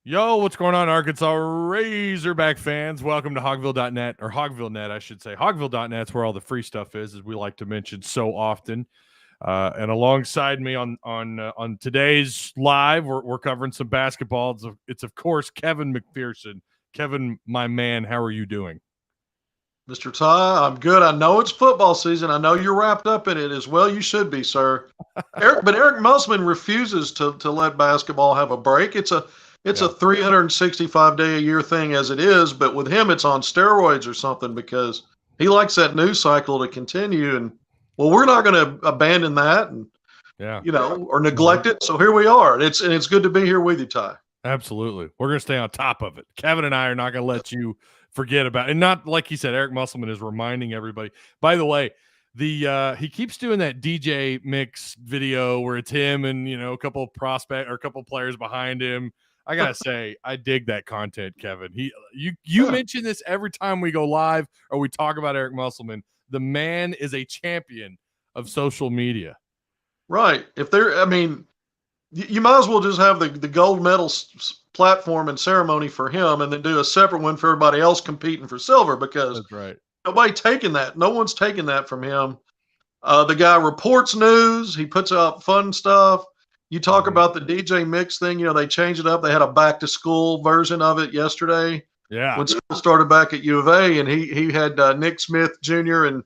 Yo, what's going on, Arkansas Razorback fans? Welcome to Hogville.net, or Hogville.net, I should say. Hogville.net's where all the free stuff is, as we like to mention so often. And alongside me on today's live, we're covering some basketball. It's of course Kevin McPherson. Kevin, my man, how are you doing? Mr. Ty, I'm good. I know it's football season. I know you're wrapped up in it as well. You should be, sir. Eric Musselman refuses to let basketball have a break. It's a 365-day-a-year thing as it is, but with him, it's on steroids or something because he likes that news cycle to continue. And well, we're not going to abandon that and or neglect it. So here we are. It's good to be here with you, Ty. Absolutely, we're going to stay on top of it. Kevin and I are not going to let you forget about it. And not like he said, Eric Musselman is reminding everybody. By the way, he keeps doing that DJ mix video where it's him and a couple of prospect or a couple of players behind him. I gotta say, I dig that content, Kevin. You mention this every time we go live or we talk about Eric Musselman. The man is a champion of social media. Right. You might as well just have the gold medal platform and ceremony for him and then do a separate one for everybody else competing for silver because that's right. Nobody's taking that. No one's taking that from him. The guy reports news. He puts out fun stuff. You talk about the DJ mix thing. They changed it up. They had a back to school version of it yesterday. Yeah. When school started back at U of A, and he had Nick Smith Jr. and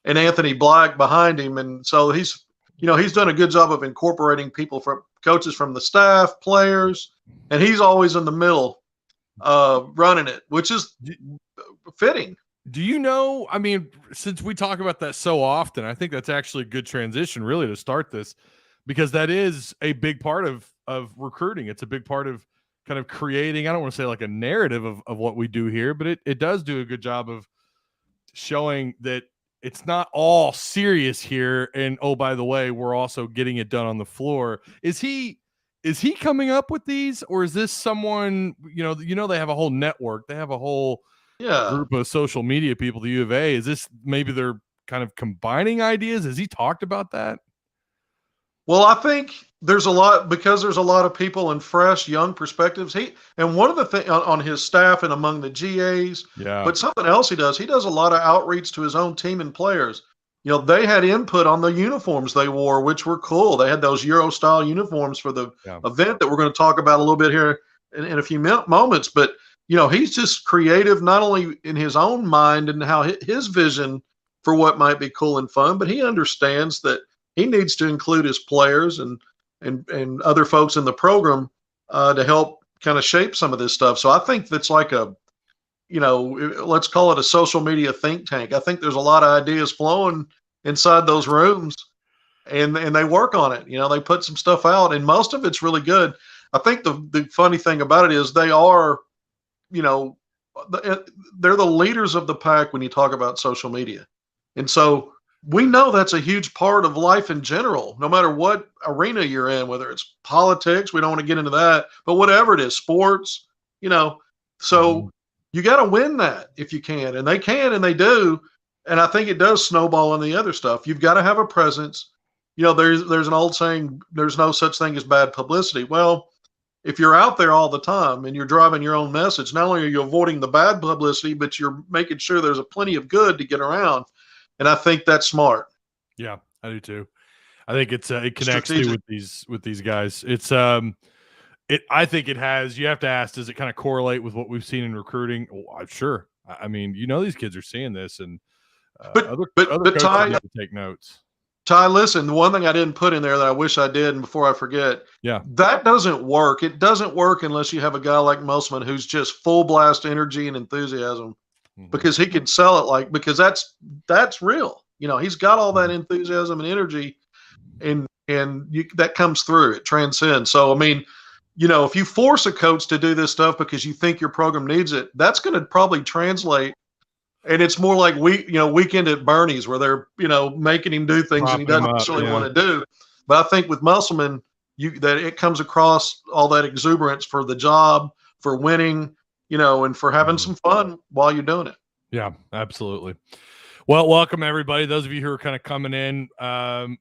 Anthony Black behind him, and so he's done a good job of incorporating people from coaches from the staff, players, and he's always in the middle, running it, which is fitting. Do you know? I mean, since we talk about that so often, I think that's actually a good transition, really, to start this. Because that is a big part of recruiting. It's a big part of kind of creating, I don't want to say like a narrative of what we do here, but it does do a good job of showing that it's not all serious here. And, oh, by the way, we're also getting it done on the floor. Is he coming up with these, or is this someone, they have a whole network. They have a whole group of social media people, the U of A. Is this maybe they're kind of combining ideas? Has he talked about that? Well, I think there's a lot of people and fresh, young perspectives. And one of the things on his staff and among the GAs, but something else he does a lot of outreach to his own team and players. They had input on the uniforms they wore, which were cool. They had those Euro style uniforms for the event that we're going to talk about a little bit here in a few moments. But, he's just creative, not only in his own mind and how his vision for what might be cool and fun, but he understands that he needs to include his players and other folks in the program to help kind of shape some of this stuff. So I think that's like let's call it a social media think tank. I think there's a lot of ideas flowing inside those rooms, and they work on it. They put some stuff out, and most of it's really good. I think the funny thing about it is they are, they're the leaders of the pack when you talk about social media, and so. We know that's a huge part of life in general, no matter what arena you're in, whether it's politics, we don't want to get into that, but whatever it is, sports, so you got to win that if you can, and they can, and they do. And I think it does snowball on the other stuff. You've got to have a presence. There's an old saying, there's no such thing as bad publicity. Well, if you're out there all the time and you're driving your own message, not only are you avoiding the bad publicity, but you're making sure there's a plenty of good to get around. And I think that's smart. Yeah, I do too. I think it connects too with these guys. It's I think it has. You have to ask, does it kind of correlate with what we've seen in recruiting? Oh, I'm sure. I mean, these kids are seeing this, and other coaches have to take notes. Ty, listen, the one thing I didn't put in there that I wish I did, and before I forget, that doesn't work. It doesn't work unless you have a guy like Musselman who's just full blast energy and enthusiasm. Because he can sell it because that's real. He's got all that enthusiasm and energy, and that comes through. It transcends. So, I mean, if you force a coach to do this stuff because you think your program needs it, that's going to probably translate. And it's more like Weekend at Bernie's where they're making him do things and he doesn't necessarily want to do. But I think with Musselman, that it comes across all that exuberance for the job, for winning. And for having some fun while you're doing it. Yeah, absolutely. Well, welcome everybody. Those of you who are kind of coming in,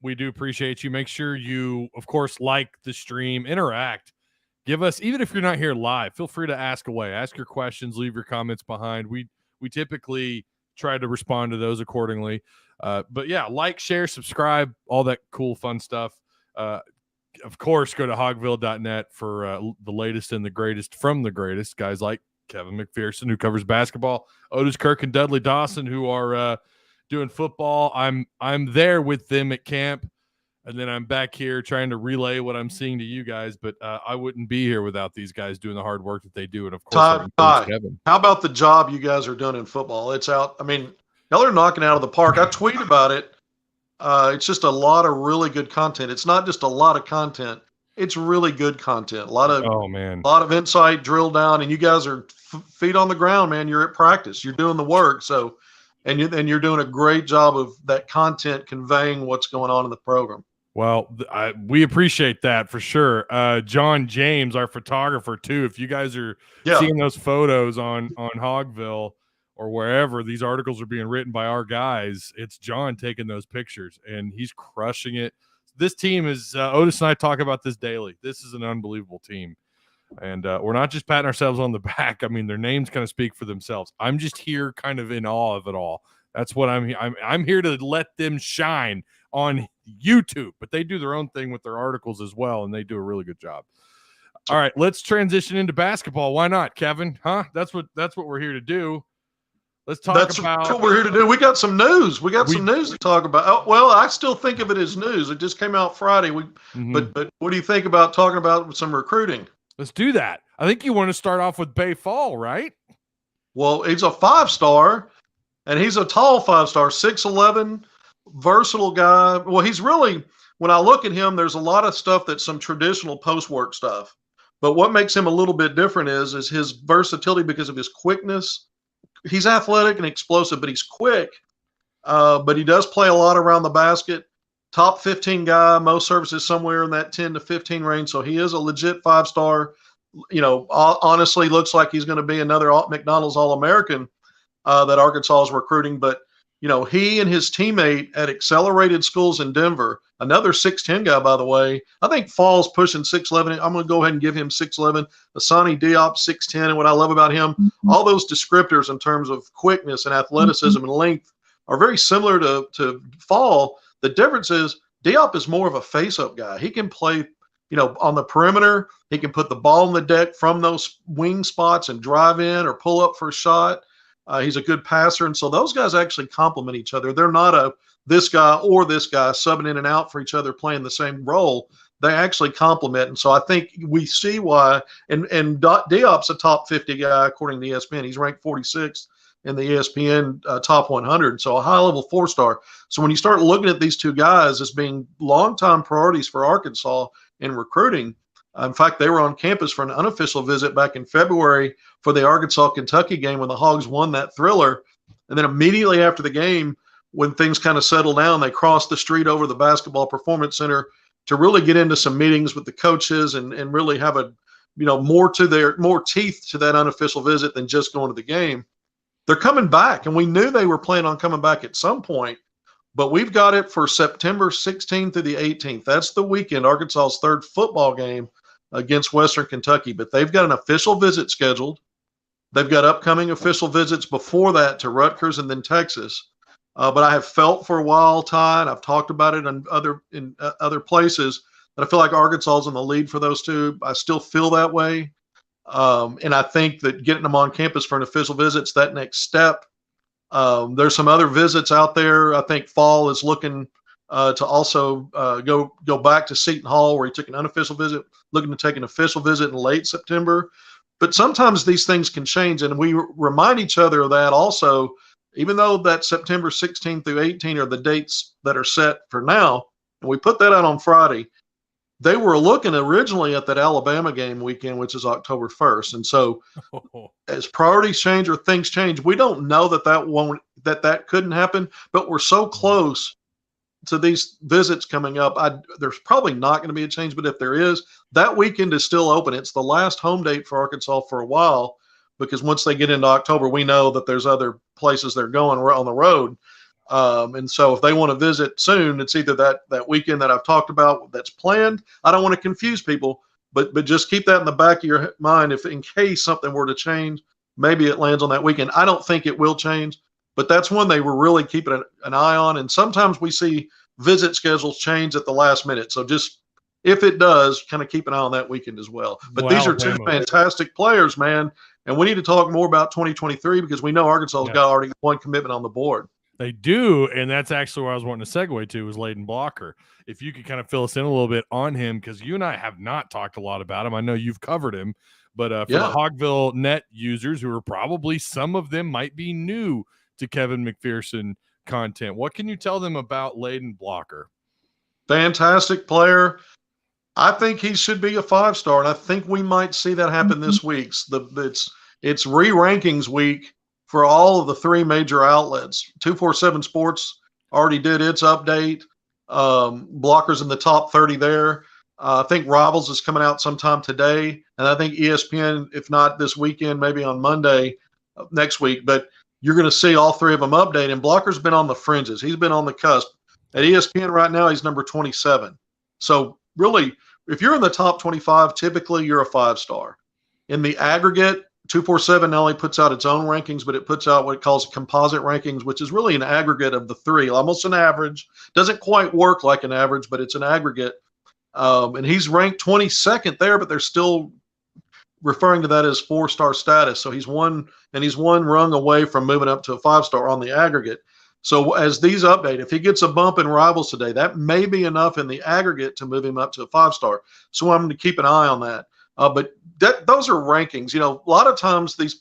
we do appreciate you. Make sure you, of course, like the stream, interact. give us, even if you're not here live, feel free to ask away. Ask your questions, leave your comments behind. We typically try to respond to those accordingly. But yeah, like, share, subscribe, all that cool, fun stuff. Of course, go to hogville.net for the latest and the greatest from the greatest guys like Kevin McPherson, who covers basketball, Otis Kirk and Dudley Dawson, who are doing football. I'm there with them at camp, and then I'm back here trying to relay what I'm seeing to you guys. But I wouldn't be here without these guys doing the hard work that they do. And of course, Kevin, how about the job you guys are doing in football? It's out. I mean, y'all are knocking out of the park. I tweet about it. It's just a lot of really good content. It's not just a lot of content. It's really good content. A lot of insight, drill down, and you guys are feet on the ground, man. You're at practice. You're doing the work. So, and you're doing a great job of that content conveying what's going on in the program. Well, we appreciate that for sure. John James, our photographer too. If you guys are seeing those photos on Hogville or wherever these articles are being written by our guys, it's John taking those pictures, and he's crushing it. This team is Otis and I talk about this daily. This is an unbelievable team, and we're not just patting ourselves on the back. I mean, their names kind of speak for themselves. I'm just here kind of in awe of it all. That's what I'm here to let them shine on YouTube, but they do their own thing with their articles as well, and they do a really good job. All right, let's transition into basketball. Why not, Kevin? Huh? That's what we're here to do. Let's talk about. That's what we're here to do. We got some news. We got some news to talk about. Oh, well, I still think of it as news. It just came out Friday. But what do you think about talking about some recruiting? Let's do that. I think you want to start off with Bay Fall, right? Well, he's a 5-star, and he's a tall 5-star, 6'11", versatile guy. Well, he's really, when I look at him, there's a lot of stuff that's some traditional post-work stuff. But what makes him a little bit different is his versatility because of his quickness. He's athletic and explosive, but he's quick. But he does play a lot around the basket. Top 15 guy, most services somewhere in that 10 to 15 range. So he is a legit 5-star. You know, honestly, looks like he's going to be another McDonald's All-American that Arkansas is recruiting. But, you know, he and his teammate at Accelerated Schools in Denver, another 6'10 guy, by the way. I think Fall's pushing 6'11. I'm going to go ahead and give him 6'11. Asani Diop, 6'10. And what I love about him, all those descriptors in terms of quickness and athleticism and length are very similar to Fall. The difference is Diop is more of a face-up guy. He can play, you know, on the perimeter. He can put the ball on the deck from those wing spots and drive in or pull up for a shot. He's a good passer. And so those guys actually complement each other. They're not this guy or this guy subbing in and out for each other playing the same role. They actually complement. And so I think we see why. And Diop's a top 50 guy according to ESPN. He's ranked 46th in the ESPN top 100. So a high-level 4-star. So when you start looking at these two guys as being longtime priorities for Arkansas in recruiting, in fact, they were on campus for an unofficial visit back in February for the Arkansas-Kentucky game when the Hogs won that thriller. And then immediately after the game, when things kind of settled down, they crossed the street over the Basketball Performance Center to really get into some meetings with the coaches and really have more teeth to that unofficial visit than just going to the game. They're coming back, and we knew they were planning on coming back at some point, but we've got it for September 16th through the 18th. That's the weekend, Arkansas's third football game against Western Kentucky, but they've got an official visit scheduled. They've got upcoming official visits before that to Rutgers and then Texas. But I have felt for a while, Ty, and I've talked about it in other places, that I feel like Arkansas is in the lead for those two. I still feel that way. And I think that getting them on campus for an official visit is that next step. There's some other visits out there. I think Fall is looking to also go back to Seton Hall, where he took an unofficial visit, looking to take an official visit in late September. But sometimes these things can change, and we remind each other of that also, even though that September 16 through 18 are the dates that are set for now, and we put that out on Friday. They were looking originally at that Alabama game weekend, which is October 1st. And so as priorities change or things change, we don't know that couldn't happen, but we're so close to these visits coming up. There's probably not going to be a change, but if there is, that weekend is still open. It's the last home date for Arkansas for a while, because once they get into October, we know that there's other places they're going on the road. And so if they want to visit soon, it's either that weekend that I've talked about that's planned. I don't want to confuse people, But just keep that in the back of your mind. If in case something were to change, maybe it lands on that weekend. I don't think it will change, but that's one they were really keeping an eye on. And sometimes we see visit schedules change at the last minute. So just if it does, kind of keep an eye on that weekend as well. But these are two fantastic players, man. And we need to talk more about 2023 because we know Arkansas's got already one commitment on the board. They do, and that's actually where I was wanting to segue to was Layden Blocker. If you could kind of fill us in a little bit on him, because you and I have not talked a lot about him. I know you've covered him, but for the Hogville Net users who are probably, some of them might be new to Kevin McPherson content, what can you tell them about Layden Blocker? Fantastic player. I think he should be a 5-star, and I think we might see that happen this week. It's re-rankings week for all of the three major outlets. 247 Sports already did its update. Blocker's in the top 30 there. I think Rivals is coming out sometime today, and I think ESPN, if not this weekend, maybe on Monday next week. But you're going to see all three of them update, and Blocker's been on the fringes. He's been on the cusp. At ESPN right now, he's number 27. So really, if you're in the top 25, typically you're a 5-star. In the aggregate, 247 not only puts out its own rankings, but it puts out what it calls composite rankings, which is really an aggregate of the three, almost an average. Doesn't quite work like an average, but it's an aggregate. And he's ranked 22nd there, but they're still referring to that as 4-star status. So he's one rung away from moving up to a 5-star on the aggregate. So as these update, if he gets a bump in Rivals today, that may be enough in the aggregate to move him up to a 5-star. So I'm going to keep an eye on that. But those are rankings. You know, a lot of times these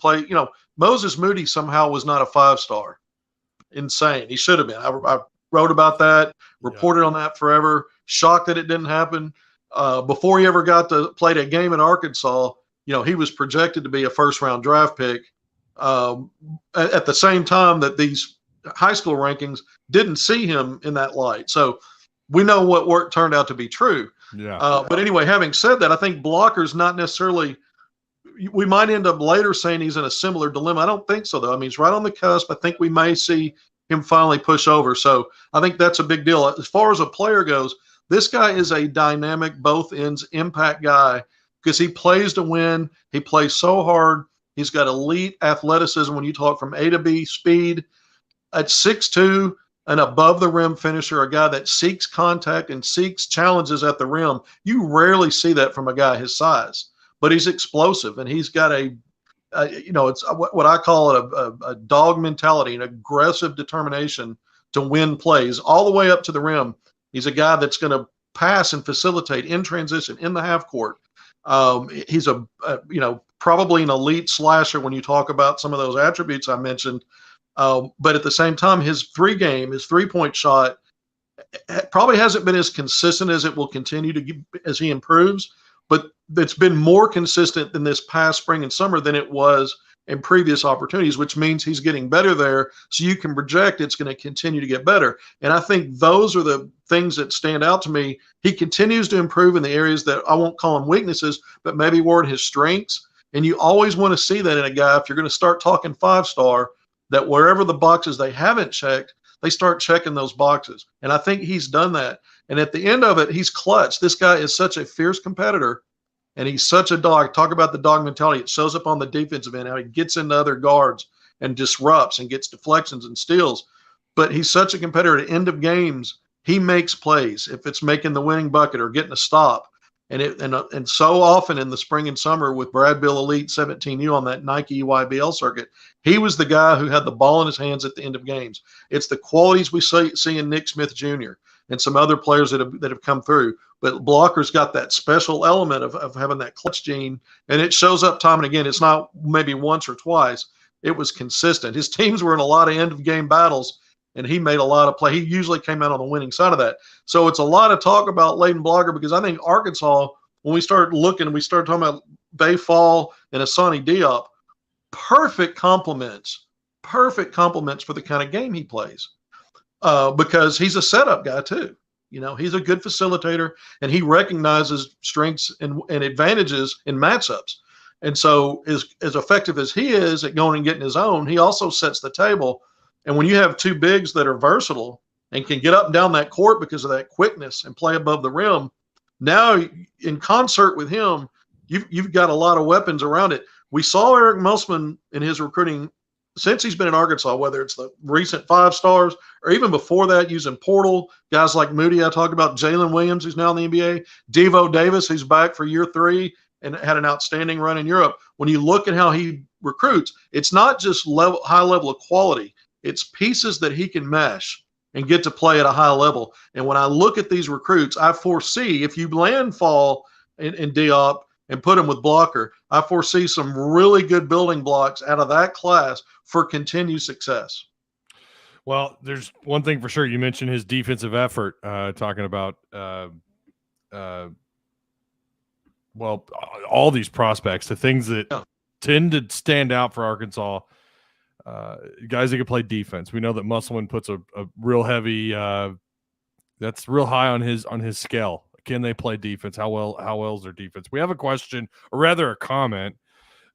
Moses Moody somehow was not a 5-star. Insane. He should have been. I wrote about that, reported on that forever. Shocked that it didn't happen. Before he ever got to play a game in Arkansas, he was projected to be a first-round draft pick. At the same time that these high school rankings didn't see him in that light. So we know what work turned out to be true. But anyway, having said that, I think Blocker's not necessarily – we might end up later saying he's in a similar dilemma. I don't think so, though. I mean, he's right on the cusp. I think we may see him finally push over. So I think that's a big deal. As far as a player goes, this guy is a dynamic, both ends impact guy because he plays to win. He plays so hard. He's got elite athleticism when you talk from A to B speed. At 6'2", an above-the-rim finisher, a guy that seeks contact and seeks challenges at the rim. You rarely see that from a guy his size. But he's explosive, and he's got it's what I call it a dog mentality, an aggressive determination to win plays all the way up to the rim. He's a guy that's going to pass and facilitate in transition in the half court. He's probably an elite slasher when you talk about some of those attributes I mentioned. But at the same time, his three-point shot probably hasn't been as consistent as it will continue to get as he improves. But it's been more consistent in this past spring and summer than it was in previous opportunities, which means he's getting better there. So you can project it's going to continue to get better. And I think those are the things that stand out to me. He continues to improve in the areas that I won't call them weaknesses, but maybe were his strengths. And you always want to see that in a guy. If you're going to start talking 5-star, that wherever the boxes they haven't checked, they start checking those boxes. And I think he's done that. And at the end of it, he's clutch. This guy is such a fierce competitor, and he's such a dog. Talk about the dog mentality. It shows up on the defensive end, how he gets into other guards and disrupts and gets deflections and steals. But he's such a competitor. At the end of games, he makes plays, if it's making the winning bucket or getting a stop. And so often in the spring and summer with Brad Bill Elite 17U on that Nike EYBL circuit, he was the guy who had the ball in his hands at the end of games. It's the qualities we see in Nick Smith Jr. and some other players that have come through. But Blocker's got that special element of having that clutch gene, and it shows up time and again. It's not maybe once or twice. It was consistent. His teams were in a lot of end-of-game battles, and he made a lot of play. He usually came out on the winning side of that. So it's a lot of talk about Layden Blocker because I think Arkansas, when we started looking, we started talking about Bay Fall and Asani Diop, perfect compliments for the kind of game he plays because he's a setup guy too. He's a good facilitator, and he recognizes strengths and advantages in matchups. And so as effective as he is at going and getting his own, he also sets the table. And when you have two bigs that are versatile and can get up and down that court because of that quickness and play above the rim, Now, in concert with him, you've got a lot of weapons around it. We saw Eric Musselman in his recruiting since he's been in Arkansas, whether it's the recent 5 stars or even before that, using portal guys like Moody. I talked about Jalen Williams, who's now in the NBA, Devo Davis, who's back for year 3 and had an outstanding run in Europe. When you look at how he recruits, it's not just high level of quality. It's pieces that he can mesh and get to play at a high level. And when I look at these recruits, I foresee if you landfall in Diop and put him with Blocker, I foresee some really good building blocks out of that class for continued success. Well, there's one thing for sure. You mentioned his defensive effort, talking about, well, all these prospects, the things that tend to stand out for Arkansas, guys that can play defense. We know that Musselman puts a real heavy, that's real high on his scale. Can they play defense? How well is their defense? We have a question, or rather a comment,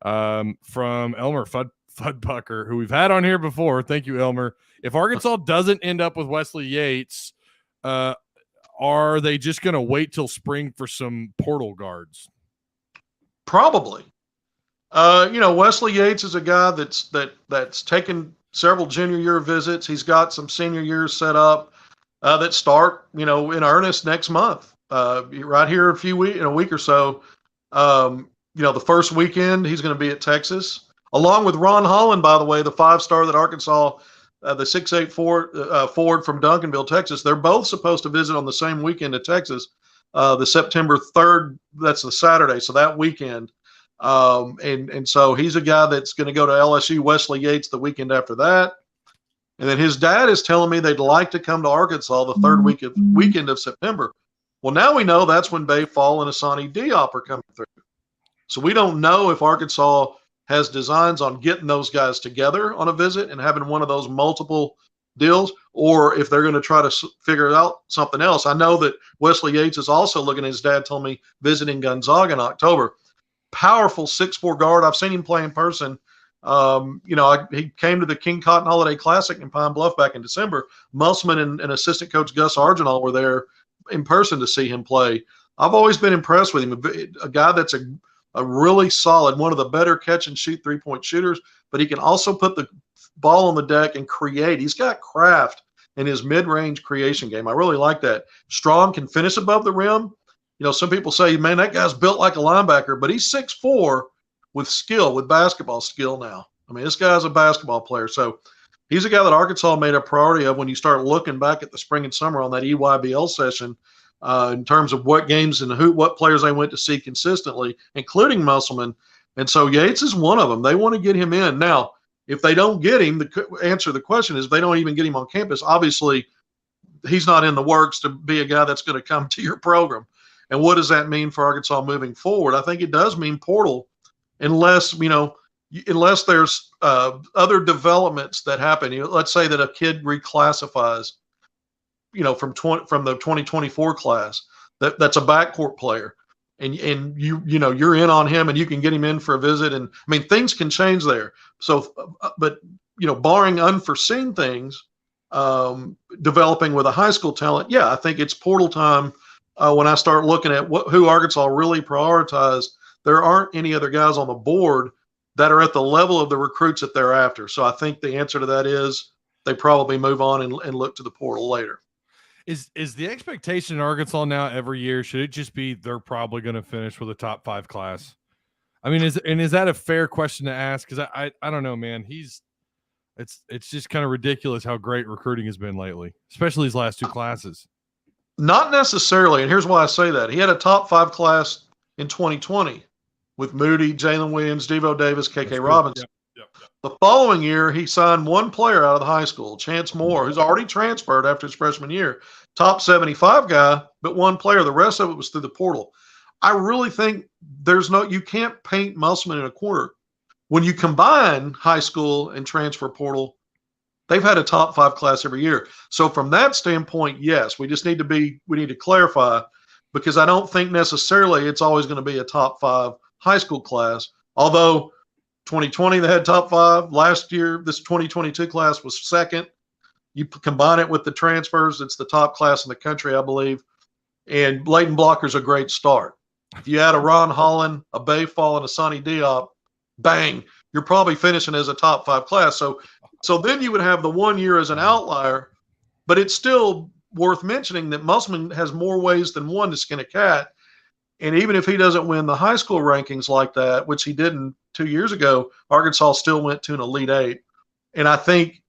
from Elmer Fudbucker, who we've had on here before. Thank you, Elmer. If Arkansas doesn't end up with Wesley Yates, are they just going to wait till spring for some portal guards? Probably. Wesley Yates is a guy that's taken several junior year visits. He's got some senior years set up that start, in earnest next month. Right here in a week or so. The first weekend he's going to be at Texas, along with Ron Holland, by the way, the 5-star that Arkansas, the 6'8" forward from Duncanville, Texas. They're both supposed to visit on the same weekend at Texas, the September 3rd. That's the Saturday, so that weekend. And so he's a guy that's going to go to LSU. Wesley Yates the weekend after that. And then his dad is telling me they'd like to come to Arkansas the third weekend of September. Well, now we know that's when Bay Fall and Asani Diop are coming through. So we don't know if Arkansas has designs on getting those guys together on a visit and having one of those multiple deals, or if they're going to try to figure out something else. I know that Wesley Yates is also looking, his dad told me, visiting Gonzaga in October. Powerful 6'4" guard. I've seen him play in person. He came to the King Cotton Holiday Classic in Pine Bluff back in December. Musselman and assistant coach Gus Argenal were there in person to see him play. I've always been impressed with him. A guy that's a really solid, one of the better catch and shoot 3-point shooters, but he can also put the ball on the deck and create. He's got craft in his mid-range creation game. I really like that. Strong, can finish above the rim. Some people say, man, that guy's built like a linebacker, but he's 6'4" with skill, with basketball skill now. I mean, this guy's a basketball player. So he's a guy that Arkansas made a priority of when you start looking back at the spring and summer on that EYBL session, in terms of what games and what players they went to see consistently, including Musselman. And so Yates is one of them. They want to get him in. Now, if they don't get him, the answer to the question is they don't even get him on campus. Obviously, he's not in the works to be a guy that's going to come to your program. And what does that mean for Arkansas moving forward? I think it does mean portal, unless there's other developments that happen. Let's say that a kid reclassifies, from the 2024 class, that's a backcourt player, and you're in on him and you can get him in for a visit. And I mean, things can change there. So, but barring unforeseen things developing with a high school talent, I think it's portal time. When I start looking at who Arkansas really prioritized, there aren't any other guys on the board that are at the level of the recruits that they're after. So I think the answer to that is they probably move on and look to the portal later. Is the expectation in Arkansas now every year, should it just be they're probably going to finish with a top 5 class? I mean, is that a fair question to ask? Because I don't know, man. It's just kind of ridiculous how great recruiting has been lately, especially these last 2 classes. Not necessarily, and here's why I say that. He had a top 5 class in 2020 with Moody, Jalen Williams, Devo Davis, KK Robinson. Yep. The following year, he signed one player out of the high school, Chance Moore, who's already transferred after his freshman year. Top 75 guy, but one player. The rest of it was through the portal. I really think you can't paint Musselman in a corner. When you combine high school and transfer portal, they've had a top 5 class every year. So from that standpoint, yes, we need to clarify, because I don't think necessarily it's always going to be a top 5 high school class. Although 2020 they had top 5. Last year, this 2022 class was second. You combine it with the transfers, it's the top class in the country, I believe. And Leighton Blocker's a great start. If you add a Ron Holland, a Bayfall, and a Sonny Diop, bang, you're probably finishing as a top 5 class. So then you would have the 1 year as an outlier, but it's still worth mentioning that Musselman has more ways than one to skin a cat. And even if he doesn't win the high school rankings like that, which he didn't 2 years ago, Arkansas still went to an Elite Eight. And I think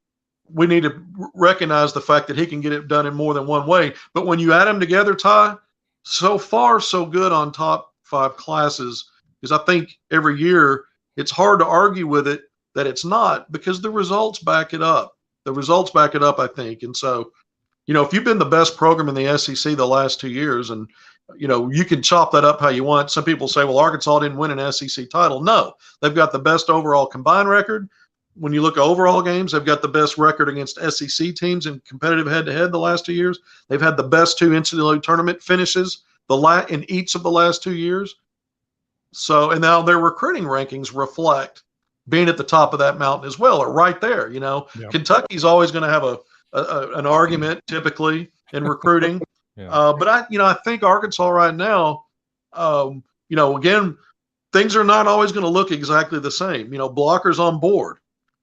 we need to recognize the fact that he can get it done in more than one way. But when you add them together, Ty, so far so good on top 5 classes, because I think every year it's hard to argue with it that it's not, because the results back it up. The results back it up, I think. And so, if you've been the best program in the SEC the last 2 years, and you can chop that up how you want. Some people say, well, Arkansas didn't win an SEC title. No, they've got the best overall combined record. When you look at overall games, they've got the best record against SEC teams in competitive head-to-head the last 2 years. They've had the best 2 NCAA tournament finishes in each of the last 2 years. So, and now their recruiting rankings reflect being at the top of that mountain as well, or right there. Yeah. Kentucky's always going to have an argument typically in recruiting. Yeah. But I think Arkansas right now, again, things are not always going to look exactly the same. Blocker's on board.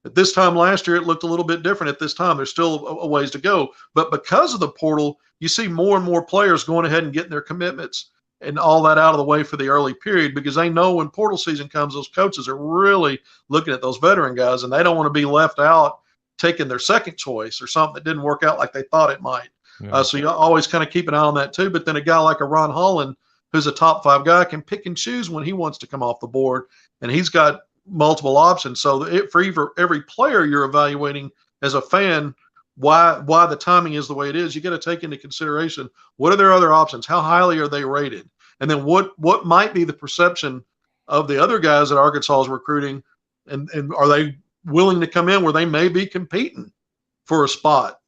At this time last year, it looked a little bit different. At this time, there's still a ways to go. But because of the portal, you see more and more players going ahead and getting their commitments and all that out of the way for the early period, because they know when portal season comes, those coaches are really looking at those veteran guys, and they don't want to be left out taking their second choice or something that didn't work out like they thought it might. Yeah. So you always kind of keep an eye on that too. But then a guy like a Ron Holland, who's a top 5 guy, can pick and choose when he wants to come off the board, and he's got multiple options. So for every player you're evaluating as a fan, why the timing is the way it is, you got to take into consideration, what are their other options? How highly are they rated? And then what might be the perception of the other guys that Arkansas is recruiting, and are they willing to come in where they may be competing for a spot?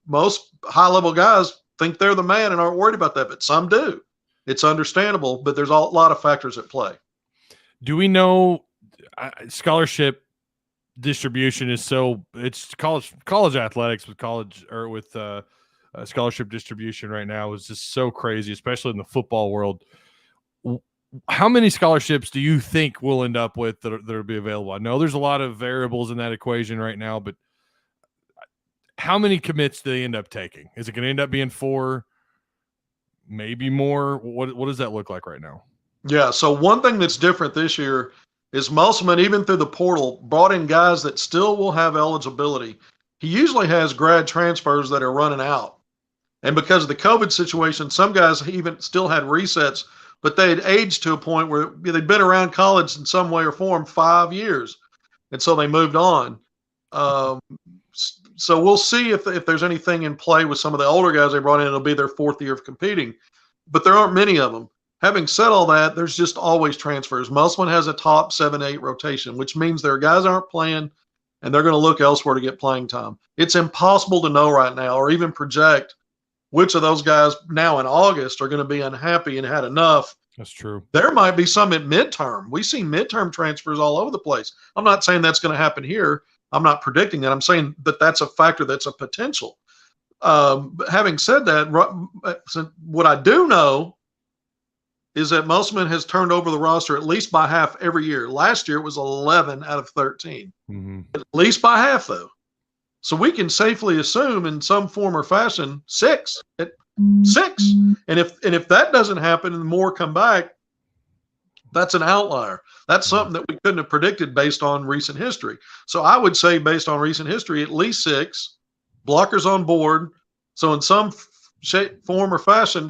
Most high-level guys think they're the man and aren't worried about that, but some do. It's understandable, but there's a lot of factors at play. Do we know scholarship distribution is it's college athletics with scholarship distribution right now is just so crazy, especially in the football world. How many scholarships do you think we'll end up with that'll be available? I know there's a lot of variables in that equation right now, but how many commits do they end up taking? Is it going to end up being 4, maybe more? What does that look like right now? Yeah, so one thing that's different this year is Musselman, even through the portal, brought in guys that still will have eligibility. He usually has grad transfers that are running out. And because of the COVID situation, some guys even still had resets, but they had aged to a point where they'd been around college in some way or form 5 years. And so they moved on. So we'll see if there's anything in play with some of the older guys they brought in. It'll be their 4th year of competing. But there aren't many of them. Having said all that, there's just always transfers. Musselman has a top 7-8 rotation, which means their guys aren't playing, and they're going to look elsewhere to get playing time. It's impossible to know right now or even project which of those guys now in August are going to be unhappy and had enough. That's true. There might be some at midterm. We see midterm transfers all over the place. I'm not saying that's going to happen here. I'm not predicting that. I'm saying that that's a factor, that's a potential. But having said that, what I do know is that Musselman has turned over the roster at least by half every year. Last year it was 11 out of 13. Mm-hmm. At least by half, though. So we can safely assume in some form or fashion 6. And if that doesn't happen and more come back, that's an outlier. That's something that we couldn't have predicted based on recent history. So I would say based on recent history, at least 6. Blockers on board. So in some shape, form, or fashion,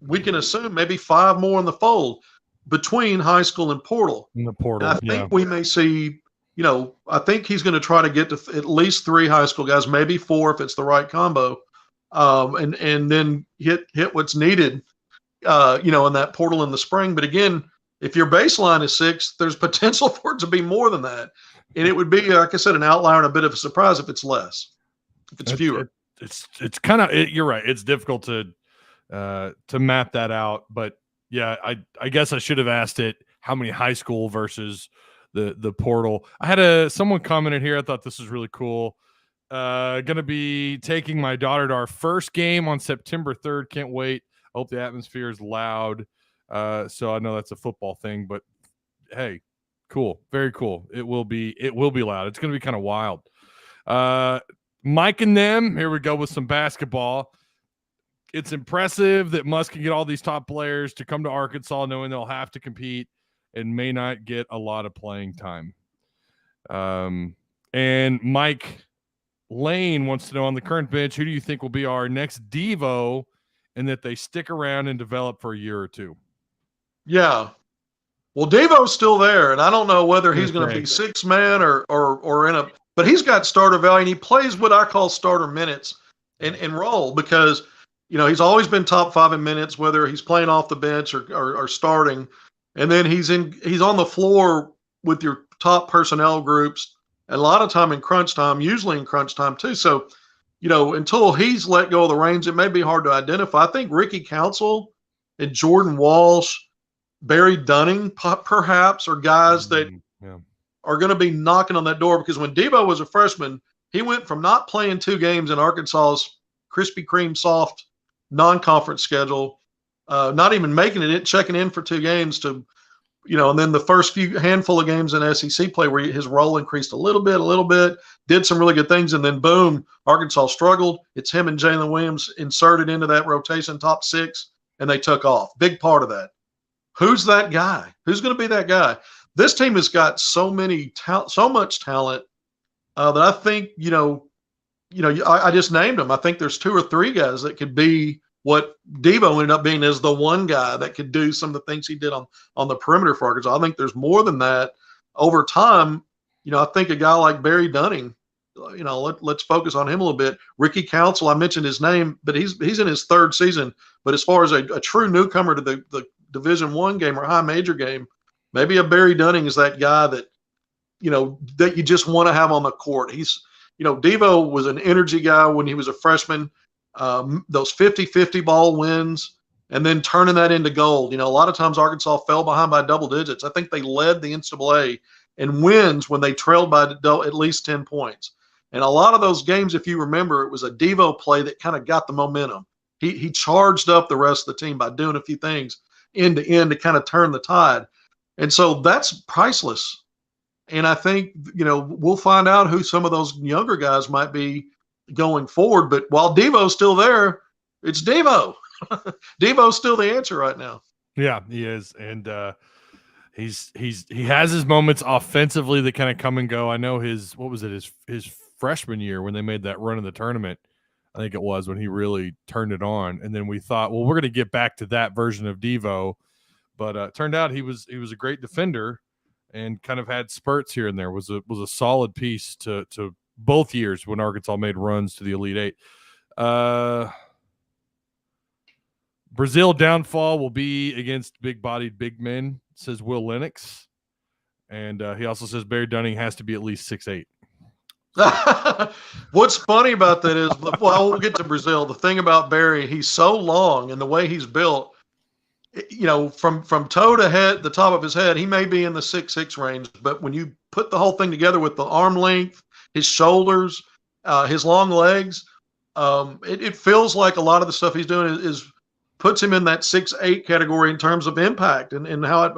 we can assume maybe 5 more in the fold between high school and portal. In the portal, and I think we may see, I think he's going to try to get to at least 3 high school guys, maybe 4 if it's the right combo, and then hit what's needed, in that portal in the spring. But again, if your baseline is 6, there's potential for it to be more than that. And it would be, like I said, an outlier and a bit of a surprise if it's less, if it's fewer. It's kind of, you're right. It's difficult to map that out, but yeah, I guess I should have asked it how many high school versus the portal. I had someone commented here. I thought this was really cool. Going to be taking my daughter to our first game on September 3rd. Can't wait. Hope the atmosphere is loud. So I know that's a football thing, but hey, cool. Very cool. It will be loud. It's going to be kind of wild. Mike and them, here we go with some basketball. It's impressive that Musk can get all these top players to come to Arkansas knowing they'll have to compete and may not get a lot of playing time. And Mike Lane wants to know, on the current bench, who do you think will be our next Devo, and that they stick around and develop for a year or two? Yeah. Well, Devo's still there, and I don't know whether he's going to be 6-man or in a – but he's got starter value, and he plays what I call starter minutes and role because, he's always been top 5 in minutes, whether he's playing off the bench or starting. And then he's on the floor with your top personnel groups, and a lot of time in crunch time, usually in crunch time too. So, until he's let go of the reins, it may be hard to identify. I think Ricky Council and Jordan Walsh, Barry Dunning perhaps are guys that are going to be knocking on that door, because when Devo was a freshman, he went from not playing 2 games in Arkansas's Krispy Kreme soft non-conference schedule, not even making it, checking in for 2 games to, and then the first handful of games in SEC play where his role increased a little bit, did some really good things, and then boom, Arkansas struggled. It's him and Jalen Williams inserted into that rotation, top 6, and they took off. Big part of that. Who's that guy? Who's going to be that guy? This team has got so much talent that I think, I just named them. I think there's 2 or 3 guys that could be what Devo ended up being, as the one guy that could do some of the things he did on the perimeter for Arkansas. I think there's more than that. Over time, I think a guy like Barry Dunning, let's focus on him a little bit. Ricky Council, I mentioned his name, but he's in his 3rd season. But as far as a true newcomer to the Division I game or high major game, maybe a Barry Dunning is that guy that, that you just want to have on the court. He's, Devo was an energy guy when he was a freshman. Those 50-50 ball wins and then turning that into gold. A lot of times Arkansas fell behind by double digits. I think they led the NCAA in wins when they trailed by at least 10 points. And a lot of those games, if you remember, it was a Devo play that kind of got the momentum. He charged up the rest of the team by doing a few things end to end to kind of turn the tide. And so that's priceless. And I think, we'll find out who some of those younger guys might be going forward. But while Devo's still there, it's Devo. Devo's still the answer right now. Yeah, he is. And he has his moments offensively that kind of come and go. I know his freshman year when they made that run in the tournament, I think it was, when he really turned it on. And then we thought, well, we're going to get back to that version of Devo. But it turned out he was a great defender and kind of had spurts here and there. Was a solid piece to both years when Arkansas made runs to the Elite Eight. Brazil downfall will be against big-bodied big men, says Will Lennox. And he also says Barry Dunning has to be at least 6'8". What's funny about that is, well, we'll get to Brazil. The thing about Barry, he's so long, and the way he's built, from toe to head, the top of his head, he may be in the 6'6" range, but when you put the whole thing together with the arm length, his shoulders, his long legs, it feels like a lot of the stuff he's doing is puts him in that 6'8" category in terms of impact and how it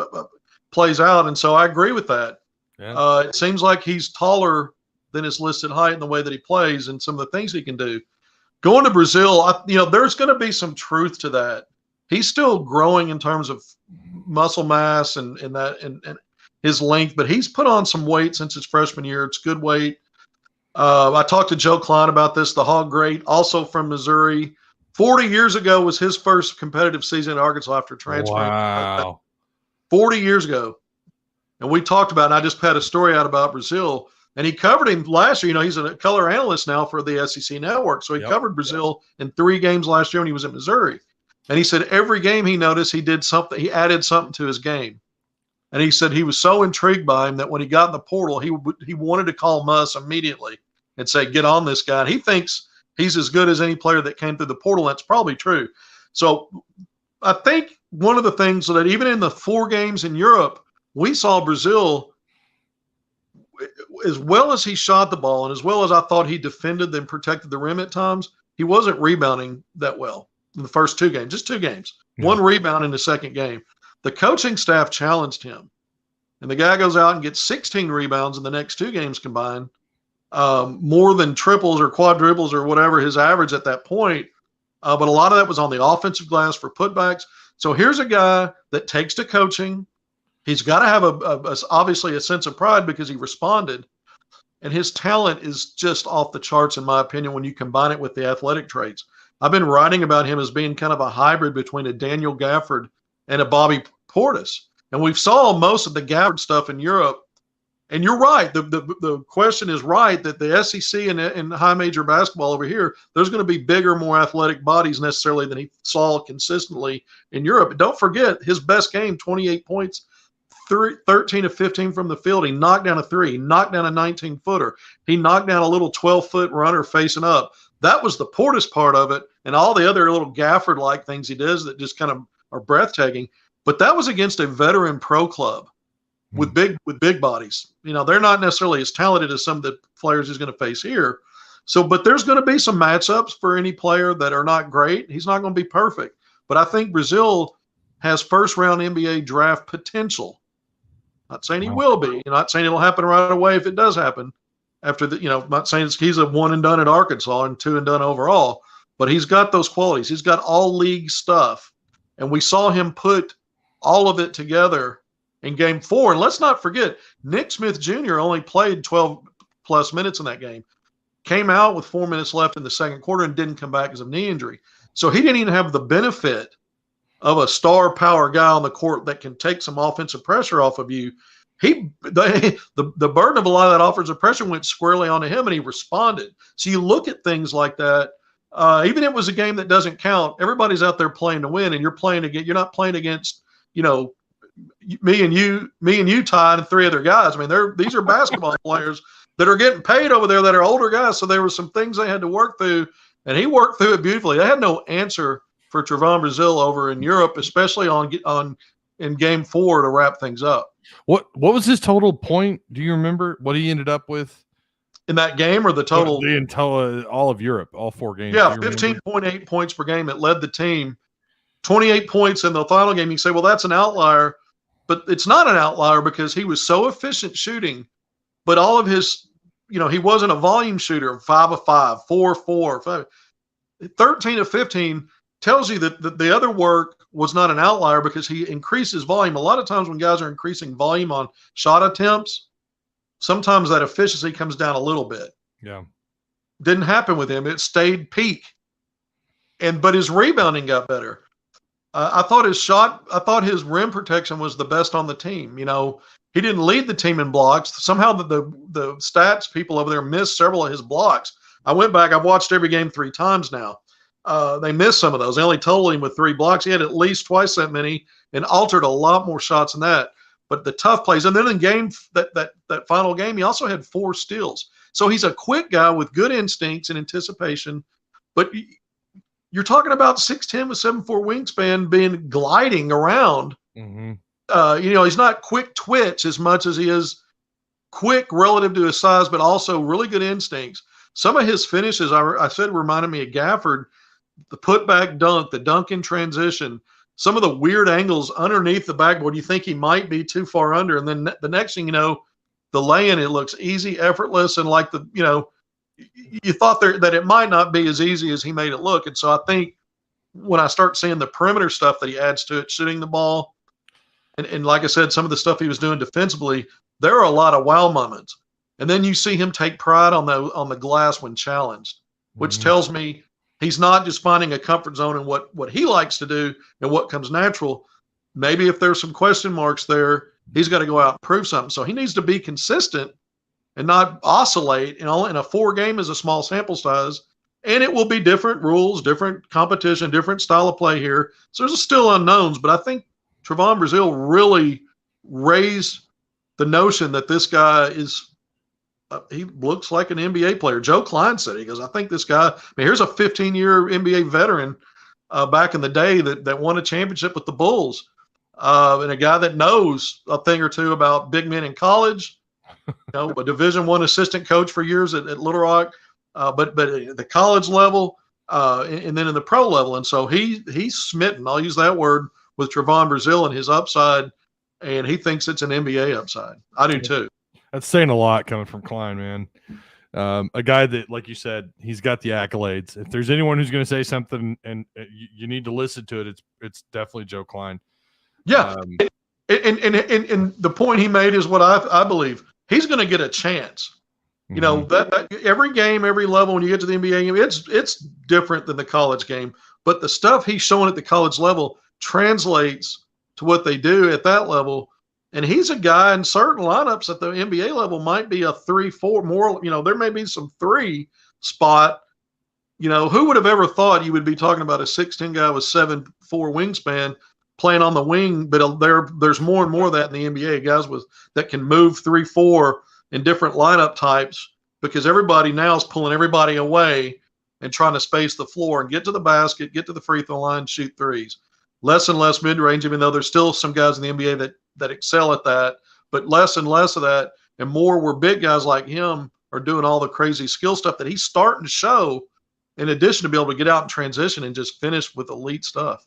plays out. And so I agree with that. Yeah. It seems like he's taller than his listed height in the way that he plays and some of the things he can do. Going to Brazil, there's going to be some truth to that. He's still growing in terms of muscle mass and his length, but he's put on some weight since his freshman year. It's good weight. I talked to Joe Klein about this, the Hog Great, also from Missouri. 40 years ago was his first competitive season in Arkansas after transferring. Wow. 40 years ago. And we talked about, and I just had a story out about Brazil, and he covered him last year. He's a color analyst now for the SEC Network. So he covered Brazil in 3 games last year when he was at Missouri. And he said every game he noticed, he did something, he added something to his game. And he said he was so intrigued by him that when he got in the portal, he wanted to call Muss immediately and say, get on this guy. And he thinks he's as good as any player that came through the portal. That's probably true. So I think one of the things that even in the 4 games in Europe, we saw Brazil, as well as he shot the ball and as well as I thought he defended and protected the rim at times, he wasn't rebounding that well in the first 2 games, just 2 games. Yeah. 1 rebound in the second game. The coaching staff challenged him, and the guy goes out and gets 16 rebounds in the next 2 games combined, more than triples or quadruples or whatever his average at that point. But a lot of that was on the offensive glass for putbacks. So here's a guy that takes to coaching. He's got to have obviously a sense of pride because he responded. And his talent is just off the charts, in my opinion, when you combine it with the athletic traits. I've been writing about him as being kind of a hybrid between a Daniel Gafford and a Bobby Portis. And we've saw most of the Gafford stuff in Europe. And you're right. The question is right that the SEC and high major basketball over here, there's going to be bigger, more athletic bodies necessarily than he saw consistently in Europe. But don't forget his best game, 28 points, 13 of 15 from the field. He knocked down a 3. He knocked down a 19-footer. He knocked down a little 12-foot runner facing up. That was the Portis part of it, and all the other little Gafford-like things he does that just kind of are breathtaking. But that was against a veteran pro club with big bodies. You know, they're not necessarily as talented as some of the players he's going to face here. So, but there's going to be some matchups for any player that are not great. He's not going to be perfect. But I think Brazil has first-round NBA draft potential. Not saying he will be. Not saying it'll happen right away if it does happen. After the, not saying he's a one and done at Arkansas and 2 and done overall, but he's got those qualities. He's got all league stuff. And we saw him put all of it together in game 4. And let's not forget, Nick Smith Jr. only played 12 plus minutes in that game. Came out with 4 minutes left in the second quarter and didn't come back because of knee injury. So he didn't even have the benefit of a star power guy on the court that can take some offensive pressure off of you. The burden of a lot of that offensive pressure went squarely onto him, and he responded. So you look at things like that. Even if it was a game that doesn't count, everybody's out there playing to win, and you're not playing against, me and you, Todd, and 3 other guys. I mean, these are basketball players that are getting paid over there that are older guys. So there were some things they had to work through, and he worked through it beautifully. They had no answer for Trevon Brazile over in Europe, especially in game 4 to wrap things up. What was his total point? Do you remember what he ended up with in that game, or the total? All of Europe, all 4 games. Yeah, 15.8 points per game. It led the team. 28 points in the final game. You say, well, that's an outlier, but it's not an outlier because he was so efficient shooting. But all of his, he wasn't a volume shooter. 5 of 5, 4 of 4, 5, 13 of 15. Tells you that the other work was not an outlier because he increases volume. A lot of times when guys are increasing volume on shot attempts, sometimes that efficiency comes down a little bit. Yeah. Didn't happen with him. It stayed peak. But his rebounding got better. I thought his rim protection was the best on the team. He didn't lead the team in blocks. Somehow the stats people over there missed several of his blocks. I went back. I've watched every game 3 times now. They missed some of those. They only totaled him with 3 blocks. He had at least twice that many and altered a lot more shots than that. But the tough plays, and then in game that final game, he also had 4 steals. So he's a quick guy with good instincts and anticipation. But you're talking about 6'10" with 7'4" wingspan, gliding around. Mm-hmm. He's not quick twitch as much as he is quick relative to his size, but also really good instincts. Some of his finishes, I said, reminded me of Gafford. The putback dunk, the dunk in transition, some of the weird angles underneath the backboard. You think he might be too far under. And then the next thing you know, the lay-in, it looks easy, effortless. And like you thought that it might not be as easy as he made it look. And so I think when I start seeing the perimeter stuff that he adds to it, shooting the ball, and like I said, some of the stuff he was doing defensively, there are a lot of wow moments. And then you see him take pride on the glass when challenged, which tells me he's not just finding a comfort zone in what he likes to do and what comes natural. Maybe if there's some question marks there, he's got to go out and prove something. So he needs to be consistent and not oscillate. In a 4 game is a small sample size, and it will be different rules, different competition, different style of play here. So there's still unknowns, but I think Trevon Brazile really raised the notion that this guy is he looks like an NBA player. Joe Klein said, he goes, I think this guy, here's a 15-year NBA veteran back in the day that won a championship with the Bulls, and a guy that knows a thing or two about big men in college A Division I assistant coach for years at Little Rock, but at the college level, and then in the pro level. And so he's smitten, I'll use that word, with Trevon Brazile and his upside, and he thinks it's an NBA upside. I do too. That's saying a lot coming from Klein, man. A guy that, like you said, he's got the accolades. If there's anyone who's going to say something and you need to listen to it, it's definitely Joe Klein. Yeah. And the point he made is what I believe. He's going to get a chance. You know, that every game, every level, when you get to the NBA game, it's different than the college game. But the stuff he's showing at the college level translates to what they do at that level. And he's a guy in certain lineups at the NBA level might be a 3-4 more. You know, there may be some 3 spot. You know, who would have ever thought you would be talking about a 6'10" guy with 7'4" wingspan playing on the wing? But there's more and more of that in the NBA, guys that can move 3-4 in different lineup types, because everybody now is pulling everybody away and trying to space the floor and get to the basket, get to the free throw line, shoot threes. Less and less mid-range, even though there's still some guys in the NBA that excel at that, but less and less of that, and more where big guys like him are doing all the crazy skill stuff that he's starting to show, in addition to be able to get out and transition and just finish with elite stuff.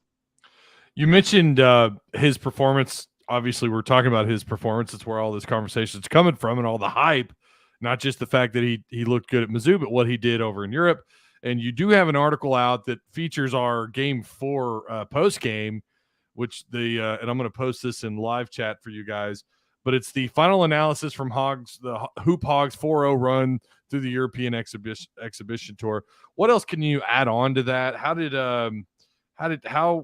You mentioned his performance. Obviously, we're talking about his performance. It's where all this conversation is coming from, and all the hype, not just the fact that he looked good at Mizzou, but what he did over in Europe. And you do have an article out that features our Game 4 post game, which and I'm going to post this in live chat for you guys. But it's the final analysis from the Hoop Hogs 4-0 run through the European exhibition tour. What else can you add on to that?